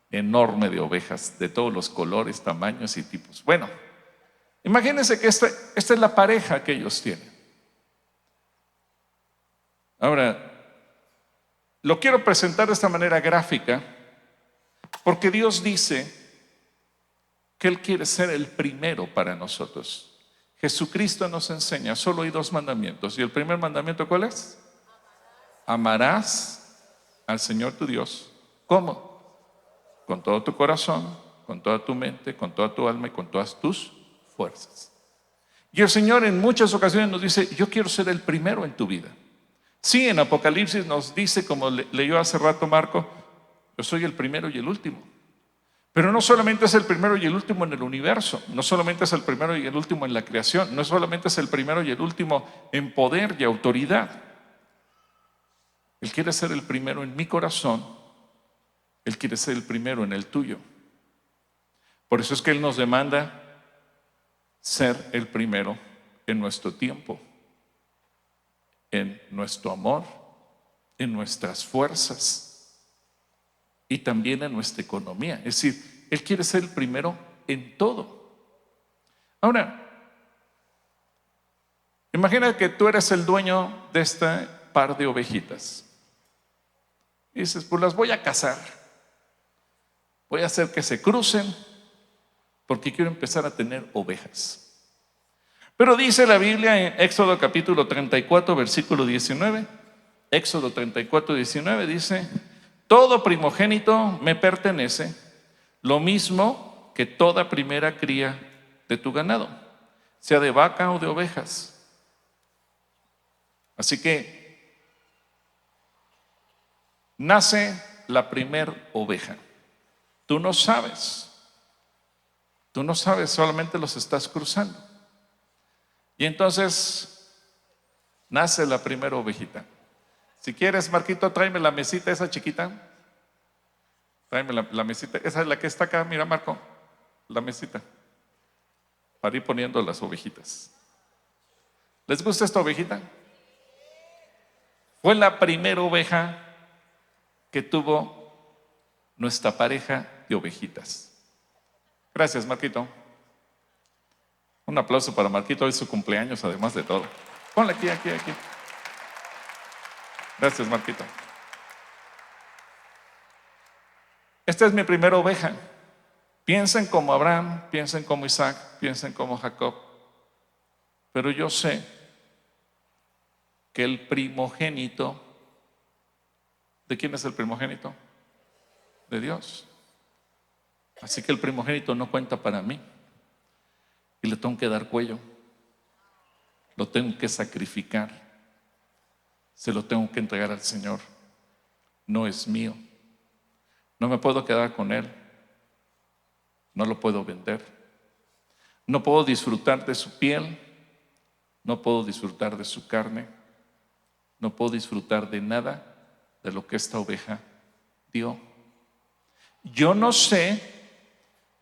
enorme de ovejas, de todos los colores, tamaños y tipos. Bueno, imagínense que esta es la pareja que ellos tienen. Ahora, lo quiero presentar de esta manera gráfica porque Dios dice que Él quiere ser el primero para nosotros. Jesucristo nos enseña, solo hay 2 mandamientos. ¿Y el primer mandamiento cuál es? Amarás al Señor tu Dios. ¿Cómo? Con todo tu corazón, con toda tu mente, con toda tu alma y con todas tus fuerzas. Y el Señor en muchas ocasiones nos dice: yo quiero ser el primero en tu vida. Sí, en Apocalipsis nos dice, como leyó hace rato Marco, yo soy el primero y el último. Pero no solamente es el primero y el último en el universo, no solamente es el primero y el último en la creación, no solamente es el primero y el último en poder y autoridad. Él quiere ser el primero en mi corazón, Él quiere ser el primero en el tuyo. Por eso es que Él nos demanda ser el primero en nuestro tiempo, en nuestro amor, en nuestras fuerzas y también en nuestra economía. Es decir, Él quiere ser el primero en todo. Ahora, imagina que tú eres el dueño de este par de ovejitas. Y dices: pues las voy a cazar. Voy a hacer que se crucen porque quiero empezar a tener ovejas. Pero dice la Biblia en Éxodo capítulo 34, versículo 19. Éxodo 34, 19 dice: todo primogénito me pertenece, lo mismo que toda primera cría de tu ganado, sea de vaca o de ovejas. Así que nace la primer oveja. Tú no sabes, solamente los estás cruzando. Y entonces nace la primera ovejita. Si quieres, Marquito, tráeme la mesita esa chiquita. Tráeme la mesita, esa es la que está acá, mira, Marco, la mesita, para ir poniendo las ovejitas. ¿Les gusta esta ovejita? Fue la primera oveja que tuvo nuestra pareja de ovejitas. Gracias, Marquito. Un aplauso para Marquito, hoy es su cumpleaños, además de todo. Ponle aquí. Gracias, Marquito. Esta es mi primera oveja. Piensen como Abraham, piensen como Isaac, piensen como Jacob. Pero yo sé que el primogénito, ¿de quién es el primogénito? De Dios. Así que el primogénito no cuenta para mí. Y le tengo que dar cuello. Lo tengo que sacrificar. Se lo tengo que entregar al Señor. No es mío. No me puedo quedar con él. No lo puedo vender. No puedo disfrutar de su piel. No puedo disfrutar de su carne. No puedo disfrutar de nada de lo que esta oveja dio. Yo no sé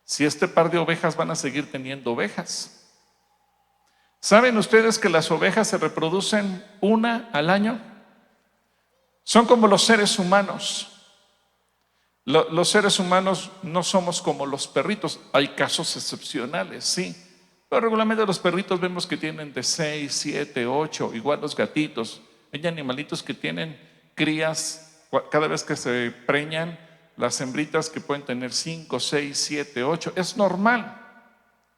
si este par de ovejas van a seguir teniendo ovejas. ¿Saben ustedes que las ovejas se reproducen una al año? Son como los seres humanos. Los seres humanos no somos como los perritos. Hay casos excepcionales, sí. Pero regularmente los perritos vemos que tienen de 6, 7, 8, igual los gatitos. Hay animalitos que tienen crías, cada vez que se preñan, las hembritas que pueden tener 5, 6, 7, 8. Es normal.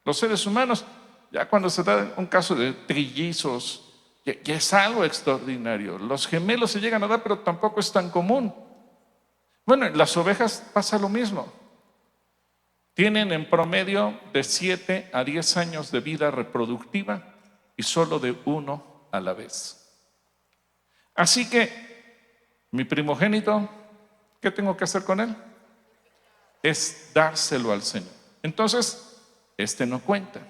Los seres humanos, ya cuando se da un caso de trillizos, ya es algo extraordinario. Los gemelos se llegan a dar, pero tampoco es tan común. Bueno, en las ovejas pasa lo mismo. Tienen en promedio de 7 a 10 años de vida reproductiva y solo de uno a la vez. Así que mi primogénito, ¿qué tengo que hacer con él? Es dárselo al Señor. Entonces, este no cuenta.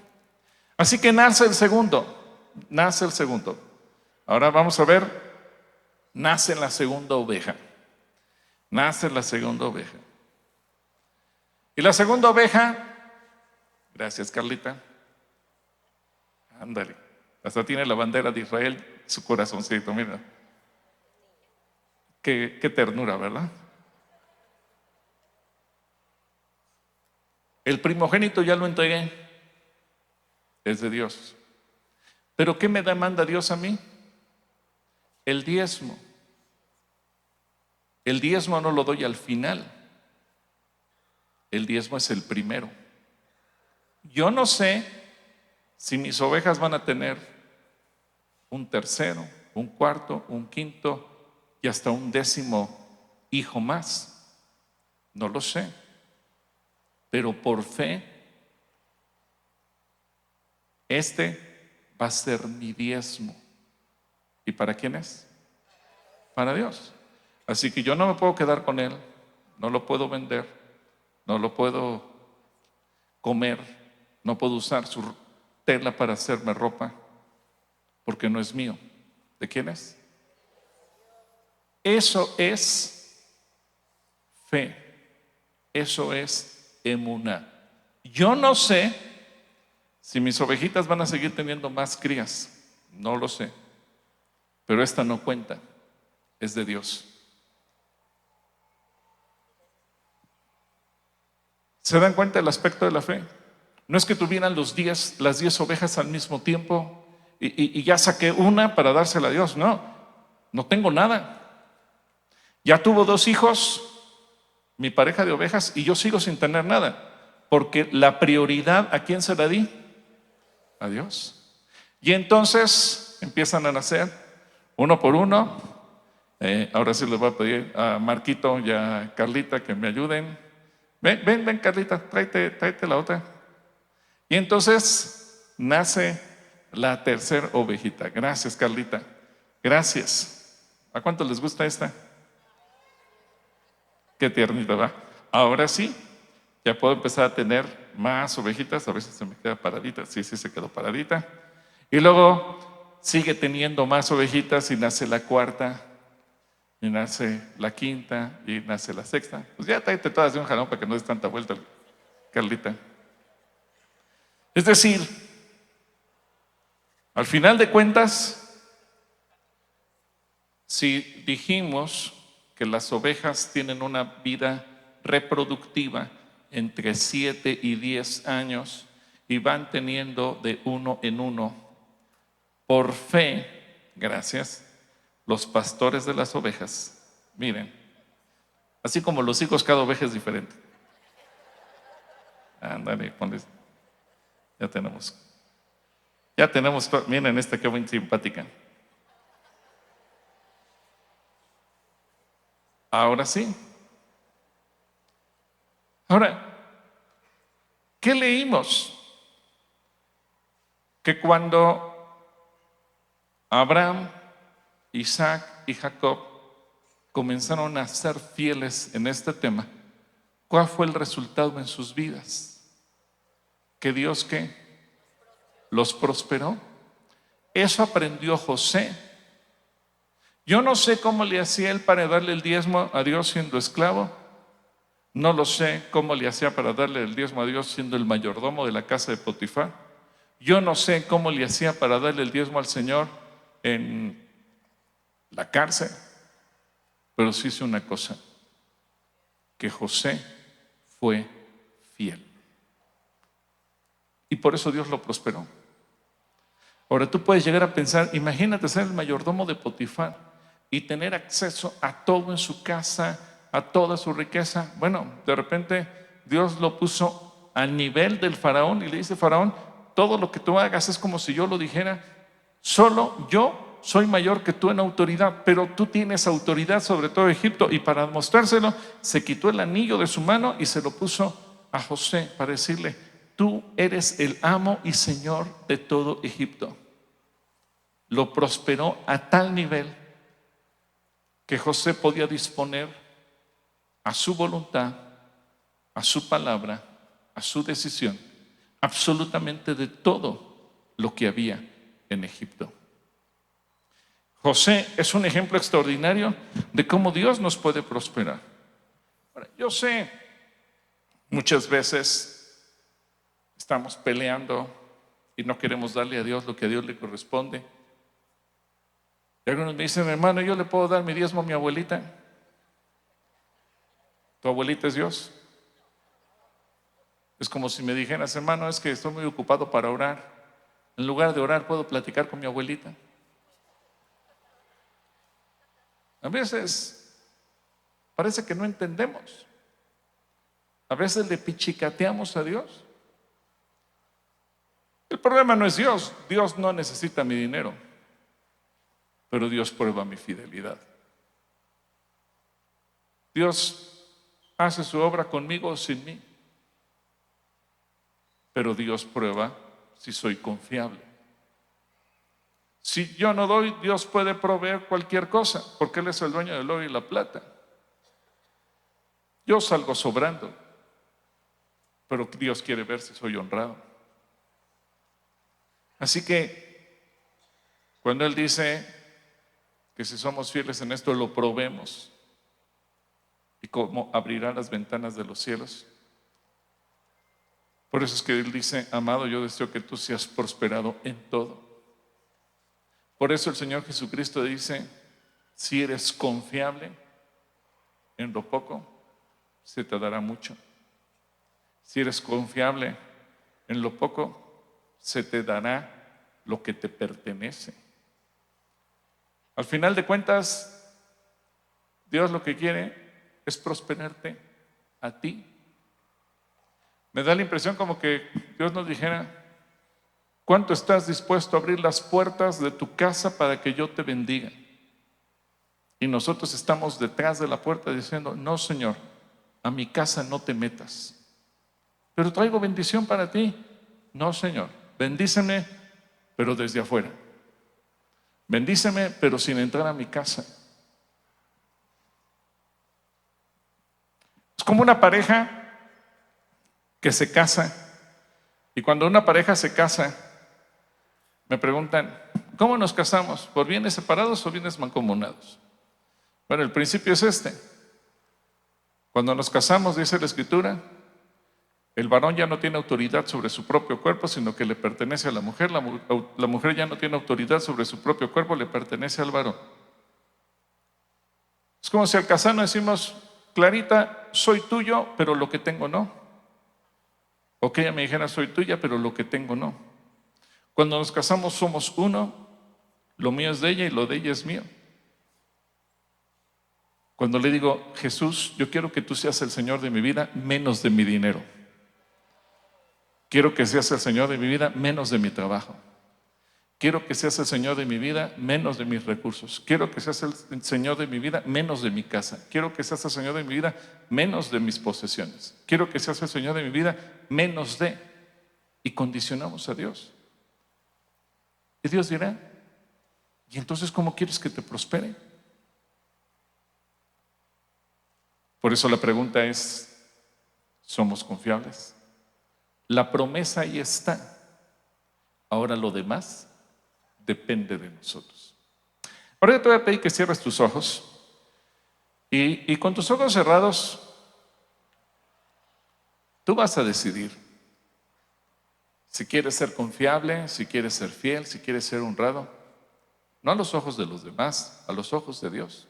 Así que nace el segundo. Nace el segundo. Ahora vamos a ver, nace la segunda oveja. Nace la segunda oveja. Y la segunda oveja, gracias Carlita, ándale, hasta tiene la bandera de Israel, su corazoncito, mira. Qué ternura, ¿verdad? El primogénito ya lo entregué, es de Dios. ¿Pero qué me demanda Dios a mí? El diezmo. El diezmo no lo doy al final. El diezmo es el primero. Yo no sé si mis ovejas van a tener un tercero, un cuarto, un quinto y hasta un 10º hijo más. No lo sé. Pero por fe, este va a ser mi diezmo. ¿Y para quién es? Para Dios. Así que yo no me puedo quedar con él, no lo puedo vender, no lo puedo comer, no puedo usar su tela para hacerme ropa, porque no es mío. ¿De quién es? Eso es fe, eso es emuná. Yo no sé si mis ovejitas van a seguir teniendo más crías, no lo sé, pero esta no cuenta, es de Dios. ¿Se dan cuenta del aspecto de la fe? No es que tuvieran las 10 ovejas al mismo tiempo y ya saqué una para dársela a Dios. No, no tengo nada. Ya tuvo 2 hijos, mi pareja de ovejas, y yo sigo sin tener nada. Porque la prioridad, ¿a quién se la di? A Dios. Y entonces empiezan a nacer uno por uno. Ahora sí les voy a pedir a Marquito y a Carlita que me ayuden. Ven, Carlita, tráete la otra. Y entonces nace la tercera ovejita. Gracias, Carlita. Gracias. ¿A cuánto les gusta esta? Qué tiernita, ¿va? Ahora sí, ya puedo empezar a tener más ovejitas. A veces se me queda paradita. Sí, se quedó paradita. Y luego sigue teniendo más ovejitas y nace la cuarta. Y nace la quinta y nace la sexta. Pues ya tráete todas de un jalón para que no des tanta vuelta, Carlita. Es decir, al final de cuentas, si dijimos que las ovejas tienen una vida reproductiva entre 7 y 10 años y van teniendo de uno en uno, por fe, gracias, los pastores de las ovejas, miren, así como los hijos, cada oveja es diferente. Ándale, ponles. Ya tenemos, miren esta que muy simpática. Ahora sí. Ahora, ¿qué leímos? Que cuando Abraham, Isaac y Jacob comenzaron a ser fieles en este tema, ¿Cuál fue el resultado en sus vidas? Que Dios, ¿qué? Los prosperó. Eso aprendió José. Yo no sé cómo le hacía él para darle el diezmo a Dios siendo esclavo. No lo sé cómo le hacía para darle el diezmo a Dios siendo el mayordomo de la casa de Potifar. Yo no sé cómo le hacía para darle el diezmo al Señor en la cárcel. Pero sí hice una cosa, que José fue fiel. Y por eso Dios lo prosperó. Ahora tú puedes llegar a pensar, imagínate ser el mayordomo de Potifar y tener acceso a todo en su casa, a toda su riqueza. Bueno, de repente Dios lo puso al nivel del faraón y le dice: Faraón, todo lo que tú hagas es como si yo lo dijera, solo yo soy mayor que tú en autoridad, pero tú tienes autoridad sobre todo Egipto. Y para mostrárselo, se quitó el anillo de su mano y se lo puso a José para decirle: tú eres el amo y señor de todo Egipto. Lo prosperó a tal nivel que José podía disponer a su voluntad, a su palabra, a su decisión, absolutamente de todo lo que había en Egipto. José es un ejemplo extraordinario de cómo Dios nos puede prosperar. Ahora, yo sé, muchas veces estamos peleando y no queremos darle a Dios lo que a Dios le corresponde. Y algunos me dicen: hermano, ¿yo le puedo dar mi diezmo a mi abuelita? ¿Tu abuelita es Dios? Es como si me dijeras: hermano, es que estoy muy ocupado para orar. En lugar de orar, ¿puedo platicar con mi abuelita? A veces parece que no entendemos. A veces le pichicateamos a Dios. El problema no es Dios. Dios no necesita mi dinero, pero Dios prueba mi fidelidad. Dios hace su obra conmigo o sin mí, pero Dios prueba si soy confiable. Si yo no doy, Dios puede proveer cualquier cosa, porque Él es el dueño del oro y la plata. Yo salgo sobrando, pero Dios quiere ver si soy honrado. Así que cuando Él dice que si somos fieles en esto, lo probemos, y cómo abrirá las ventanas de los cielos. Por eso es que Él dice: amado, yo deseo que tú seas prosperado en todo. Por eso el Señor Jesucristo dice: si eres confiable en lo poco, se te dará mucho. Si eres confiable en lo poco, se te dará lo que te pertenece. Al final de cuentas, Dios lo que quiere es prosperarte a ti. Me da la impresión como que Dios nos dijera: ¿cuánto estás dispuesto a abrir las puertas de tu casa para que yo te bendiga? Y nosotros estamos detrás de la puerta diciendo: no, Señor, a mi casa no te metas. Pero traigo bendición para ti. No, Señor, bendíceme, pero desde afuera. Bendíceme, pero sin entrar a mi casa. Es como una pareja que se casa. Y cuando una pareja se casa, me preguntan: ¿cómo nos casamos? ¿Por bienes separados o bienes mancomunados? Bueno, el principio es este. Cuando nos casamos, dice la Escritura, el varón ya no tiene autoridad sobre su propio cuerpo, sino que le pertenece a la mujer. La mujer ya no tiene autoridad sobre su propio cuerpo, le pertenece al varón. Es como si al casarnos decimos: Clarita, soy tuyo, pero lo que tengo no. O que ella me dijera: soy tuya, pero lo que tengo no. Cuando nos casamos somos uno, lo mío es de ella y lo de ella es mío. Cuando le digo: Jesús, yo quiero que tú seas el Señor de mi vida, menos de mi dinero. Quiero que seas el Señor de mi vida, menos de mi trabajo. Quiero que seas el Señor de mi vida, menos de mis recursos. Quiero que seas el Señor de mi vida, menos de mi casa. Quiero que seas el Señor de mi vida, menos de mis posesiones. Quiero que seas el Señor de mi vida, menos de. Y condicionamos a Dios. Y Dios dirá: ¿y entonces cómo quieres que te prospere? Por eso la pregunta es: somos confiables. La promesa ahí está. Ahora lo demás depende de nosotros. Ahora te voy a pedir que cierres tus ojos y con tus ojos cerrados tú vas a decidir si quieres ser confiable, si quieres ser fiel, si quieres ser honrado. No a los ojos de los demás, a los ojos de Dios.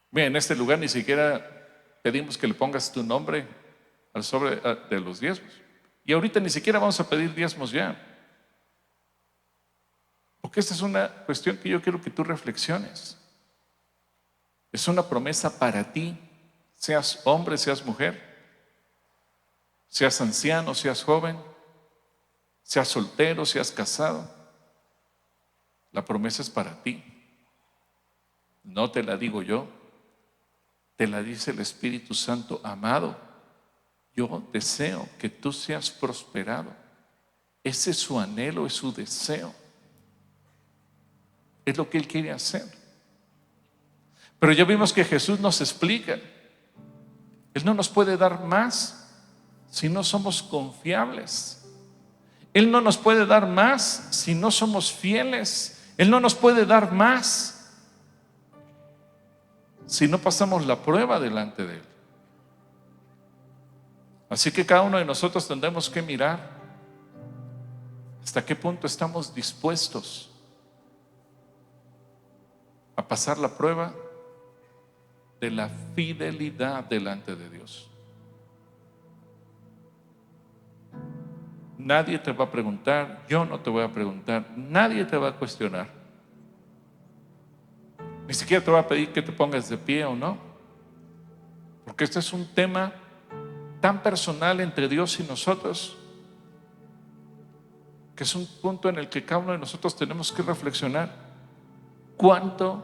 Mira, en este lugar ni siquiera pedimos que le pongas tu nombre al sobre de los diezmos. Y ahorita ni siquiera vamos a pedir diezmos ya. Porque esta es una cuestión que yo quiero que tú reflexiones. Es una promesa para ti, seas hombre, seas mujer, seas anciano, seas joven, seas soltero, seas casado. La promesa es para ti. No te la digo yo, te la dice el Espíritu Santo. Amado, yo deseo que tú seas prosperado. Ese es su anhelo, es su deseo. Es lo que Él quiere hacer. Pero ya vimos que Jesús nos explica. Él no nos puede dar más si no somos confiables. Él no nos puede dar más si no somos fieles. Él no nos puede dar más si no pasamos la prueba delante de Él. Así que cada uno de nosotros tendremos que mirar hasta qué punto estamos dispuestos a pasar la prueba de la fidelidad delante de Dios. Nadie te va a preguntar, yo no te voy a preguntar, nadie te va a cuestionar. Ni siquiera te va a pedir que te pongas de pie o no, porque este es un tema tan personal entre Dios y nosotros, que es un punto en el que cada uno de nosotros tenemos que reflexionar. ¿Cuánto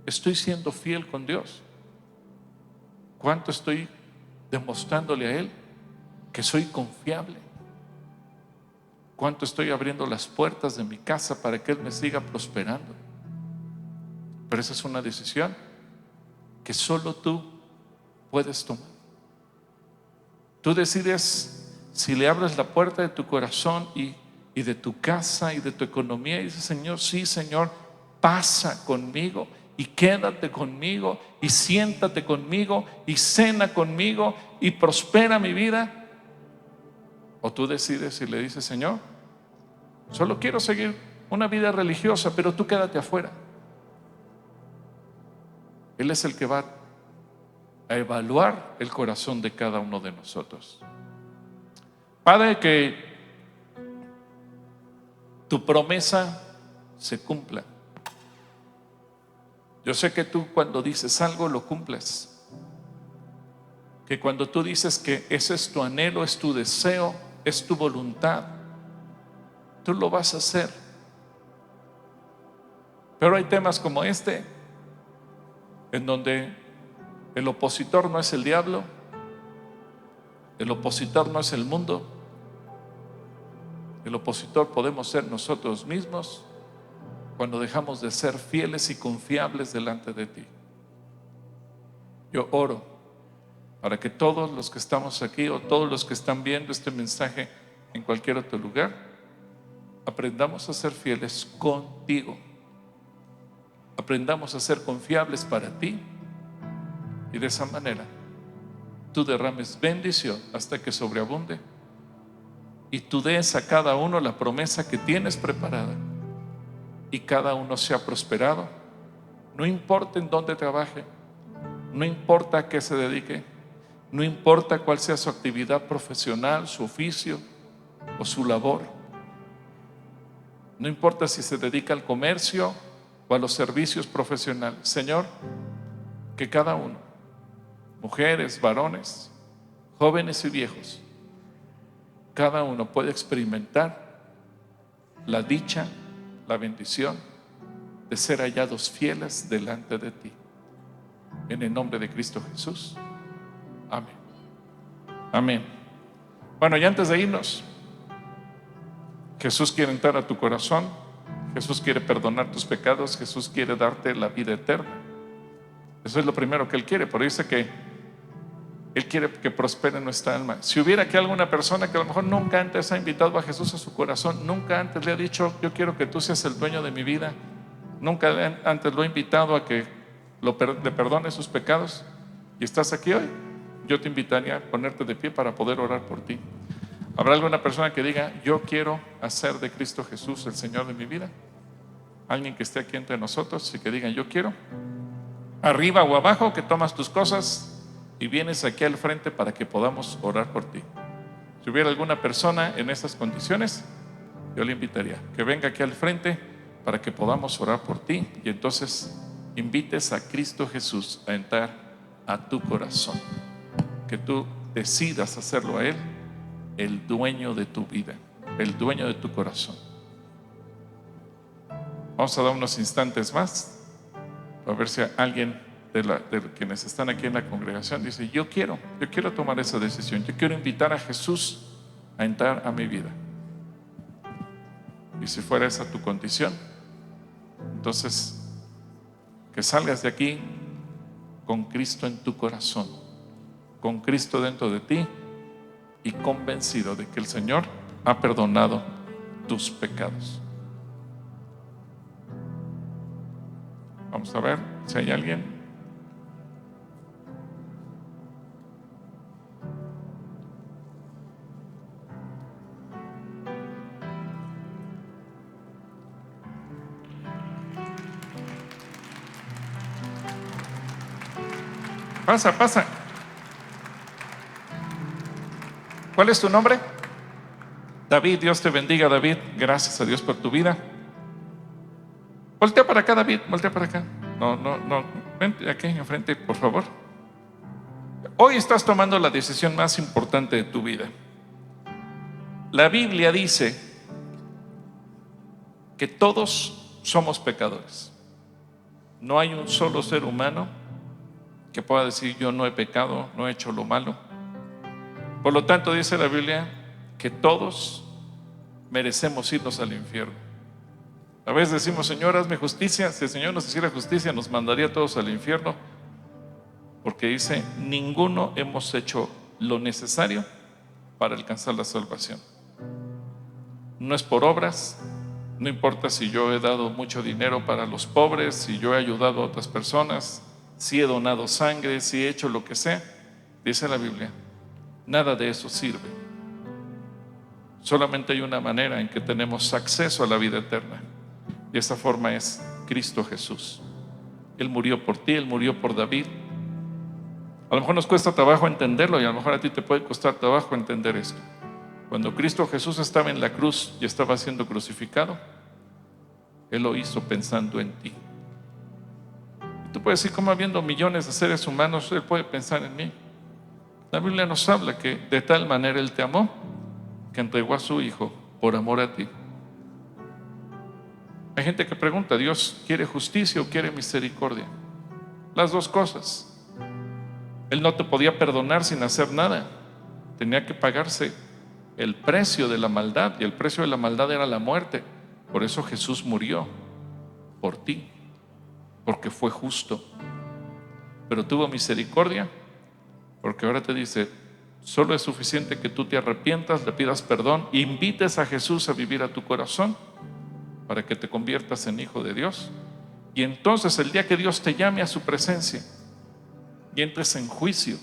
estoy siendo fiel con Dios? ¿Cuánto estoy demostrándole a Él que soy confiable? ¿Cuánto estoy abriendo las puertas de mi casa para que Él me siga prosperando? Pero esa es una decisión que solo tú puedes tomar. Tú decides si le abres la puerta de tu corazón y de tu casa y de tu economía y dices: Señor, sí, Señor, pasa conmigo y quédate conmigo y siéntate conmigo y cena conmigo y prospera mi vida. O tú decides y le dices: Señor, solo quiero seguir una vida religiosa, pero tú quédate afuera. Él es el que va a evaluar el corazón de cada uno de nosotros. Padre, que tu promesa se cumpla. Yo sé que tú, cuando dices algo, lo cumples. Que cuando tú dices que ese es tu anhelo, es tu deseo, es tu voluntad, tú lo vas a hacer. Pero hay temas como este, en donde el opositor no es el diablo, el opositor no es el mundo, el opositor podemos ser nosotros mismos cuando dejamos de ser fieles y confiables delante de ti. Yo oro para que todos los que estamos aquí o todos los que están viendo este mensaje en cualquier otro lugar, aprendamos a ser fieles contigo, aprendamos a ser confiables para ti, y de esa manera tú derrames bendición hasta que sobreabunde y tú des a cada uno la promesa que tienes preparada y cada uno sea prosperado, no importa en dónde trabaje, no importa a qué se dedique, no importa cuál sea su actividad profesional, su oficio o su labor, no importa si se dedica al comercio o a los servicios profesionales. Señor, que cada uno, mujeres, varones, jóvenes y viejos, cada uno puede experimentar la dicha, la bendición de ser hallados fieles delante de ti. En el nombre de Cristo Jesús. Amén. Amén. Bueno, y antes de irnos, Jesús quiere entrar a tu corazón. Jesús quiere perdonar tus pecados. Jesús quiere darte la vida eterna. Eso es lo primero que Él quiere. Por eso dice que Él quiere que prospere nuestra alma. Si hubiera aquí alguna persona que a lo mejor nunca antes ha invitado a Jesús a su corazón, nunca antes le ha dicho, yo quiero que tú seas el dueño de mi vida, nunca antes lo ha invitado a que le perdone sus pecados, y estás aquí hoy, yo te invitaría a ponerte de pie para poder orar por ti. ¿Habrá alguna persona que diga, yo quiero hacer de Cristo Jesús el Señor de mi vida? Alguien que esté aquí entre nosotros y que diga, yo quiero. Arriba o abajo, que tomas tus cosas y vienes aquí al frente para que podamos orar por ti. Si hubiera alguna persona en estas condiciones, yo le invitaría que venga aquí al frente para que podamos orar por ti, y entonces invites a Cristo Jesús a entrar a tu corazón, que tú decidas hacerlo a Él el dueño de tu vida, el dueño de tu corazón. Vamos a dar unos instantes más para ver si alguien de quienes están aquí en la congregación dice, yo quiero tomar esa decisión, yo quiero invitar a Jesús a entrar a mi vida. Y si fuera esa tu condición, entonces que salgas de aquí con Cristo en tu corazón, con Cristo dentro de ti y convencido de que el Señor ha perdonado tus pecados. Vamos a ver si hay alguien. Pasa. ¿Cuál es tu nombre? David. Dios te bendiga, David. Gracias a Dios por tu vida. Voltea para acá, David, voltea para acá. No, vente aquí enfrente, por favor. Hoy estás tomando la decisión más importante de tu vida. La Biblia dice que todos somos pecadores. No hay un solo ser humano que pueda decir, yo no he pecado, no he hecho lo malo. Por lo tanto, dice la Biblia que todos merecemos irnos al infierno. A veces decimos, Señor, hazme justicia. Si el Señor nos hiciera justicia, nos mandaría a todos al infierno, porque dice, ninguno hemos hecho lo necesario para alcanzar la salvación. No es por obras, no importa si yo he dado mucho dinero para los pobres, si yo he ayudado a otras personas, si he donado sangre, si he hecho lo que sea. Dice la Biblia, nada de eso sirve. Solamente hay una manera en que tenemos acceso a la vida eterna, y esa forma es Cristo Jesús. Él murió por ti, Él murió por David. A lo mejor nos cuesta trabajo entenderlo, y a lo mejor a ti te puede costar trabajo entender esto. Cuando Cristo Jesús estaba en la cruz y estaba siendo crucificado, Él lo hizo pensando en ti. Y tú puedes decir, ¿cómo habiendo millones de seres humanos Él puede pensar en mí? La Biblia nos habla que de tal manera Él te amó, que entregó a su Hijo por amor a ti. Hay gente que pregunta, ¿Dios quiere justicia o quiere misericordia? Las dos cosas. Él no te podía perdonar sin hacer nada. Tenía que pagarse el precio de la maldad, y el precio de la maldad era la muerte. Por eso Jesús murió por ti, porque fue justo. Pero tuvo misericordia, porque ahora te dice, solo es suficiente que tú te arrepientas, le pidas perdón, invites a Jesús a vivir a tu corazón para que te conviertas en hijo de Dios. Y entonces el día que Dios te llame a su presencia y entres en juicio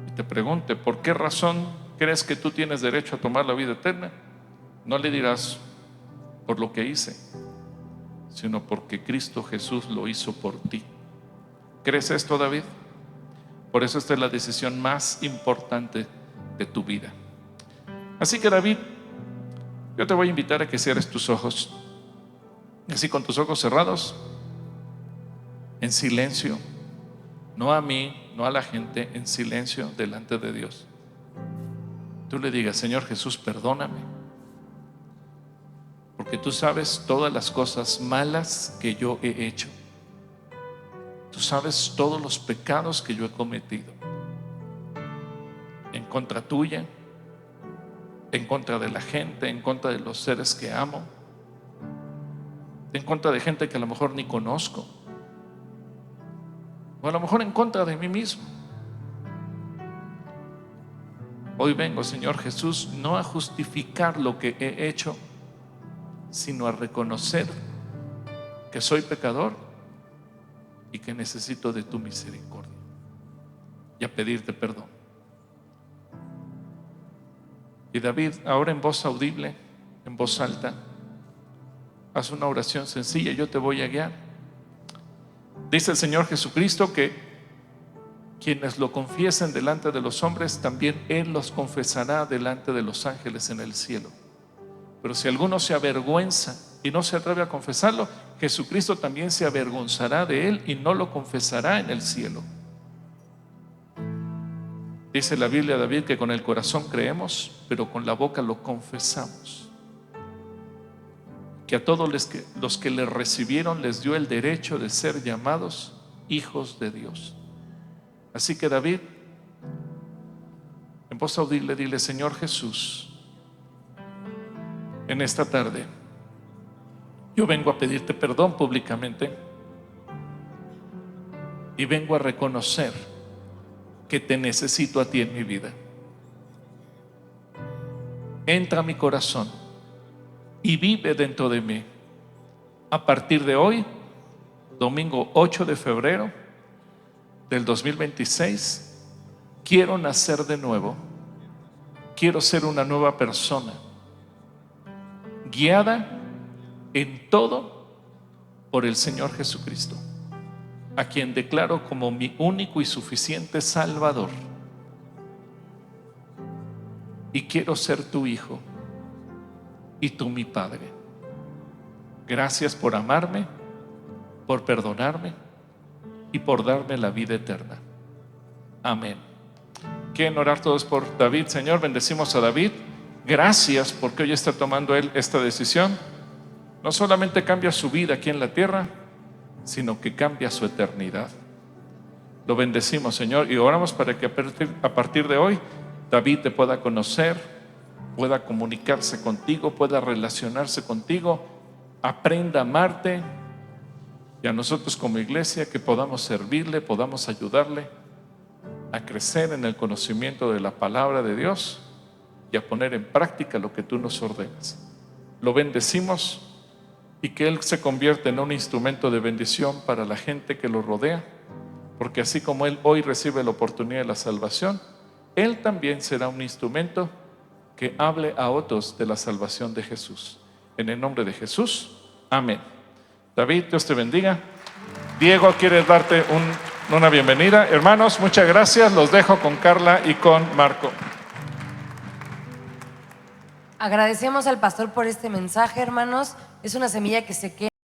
y te pregunte, ¿por qué razón crees que tú tienes derecho a tomar la vida eterna? No le dirás, por lo que hice, sino porque Cristo Jesús lo hizo por ti. ¿Crees esto, David? Por eso esta es la decisión más importante de tu vida. Así que, David, yo te voy a invitar a que cierres tus ojos, así con tus ojos cerrados, en silencio, no a mí, no a la gente, en silencio delante de Dios. Tú le digas, Señor Jesús, perdóname, porque tú sabes todas las cosas malas que yo he hecho. Tú sabes todos los pecados que yo he cometido en contra tuya, en contra de la gente, en contra de los seres que amo, en contra de gente que a lo mejor ni conozco, o a lo mejor en contra de mí mismo. Hoy vengo, Señor Jesús, no a justificar lo que he hecho, sino a reconocer que soy pecador y que necesito de tu misericordia y a pedirte perdón. Y David, ahora en voz audible, en voz alta, haz una oración sencilla, yo te voy a guiar. Dice el Señor Jesucristo que quienes lo confiesen delante de los hombres, también Él los confesará delante de los ángeles en el cielo. Pero si alguno se avergüenza y no se atreve a confesarlo, Jesucristo también se avergonzará de él y no lo confesará en el cielo. Dice la Biblia, David, que con el corazón creemos, pero con la boca lo confesamos. Que a todos los que le recibieron les dio el derecho de ser llamados hijos de Dios. Así que David, en voz audible, dile: Señor Jesús, en esta tarde yo vengo a pedirte perdón públicamente y vengo a reconocer que te necesito a ti en mi vida. Entra a mi corazón y vive dentro de mí. A partir de hoy, domingo 8 de febrero del 2026, quiero nacer de nuevo. Quiero ser una nueva persona, guiada en todo por el Señor Jesucristo, a quien declaro como mi único y suficiente Salvador. Y quiero ser tu hijo y tú mi Padre. Gracias por amarme, por perdonarme y por darme la vida eterna. Amén. ¿Quieren orar todos por David? Señor, bendecimos a David. Gracias porque hoy está tomando él esta decisión. No solamente cambia su vida aquí en la tierra, sino que cambia su eternidad. Lo bendecimos, Señor, y oramos para que a partir de hoy David te pueda conocer, pueda comunicarse contigo, pueda relacionarse contigo, aprenda a amarte, y a nosotros como iglesia que podamos servirle, podamos ayudarle a crecer en el conocimiento de la palabra de Dios y a poner en práctica lo que tú nos ordenas. Lo bendecimos y que Él se convierta en un instrumento de bendición para la gente que lo rodea, porque así como Él hoy recibe la oportunidad de la salvación, Él también será un instrumento que hable a otros de la salvación de Jesús. En el nombre de Jesús, amén. David, Dios te bendiga. Diego, ¿quieres darte una bienvenida? Hermanos, muchas gracias. Los dejo con Carla y con Marco. Agradecemos al pastor por este mensaje, hermanos. Es una semilla que se queda.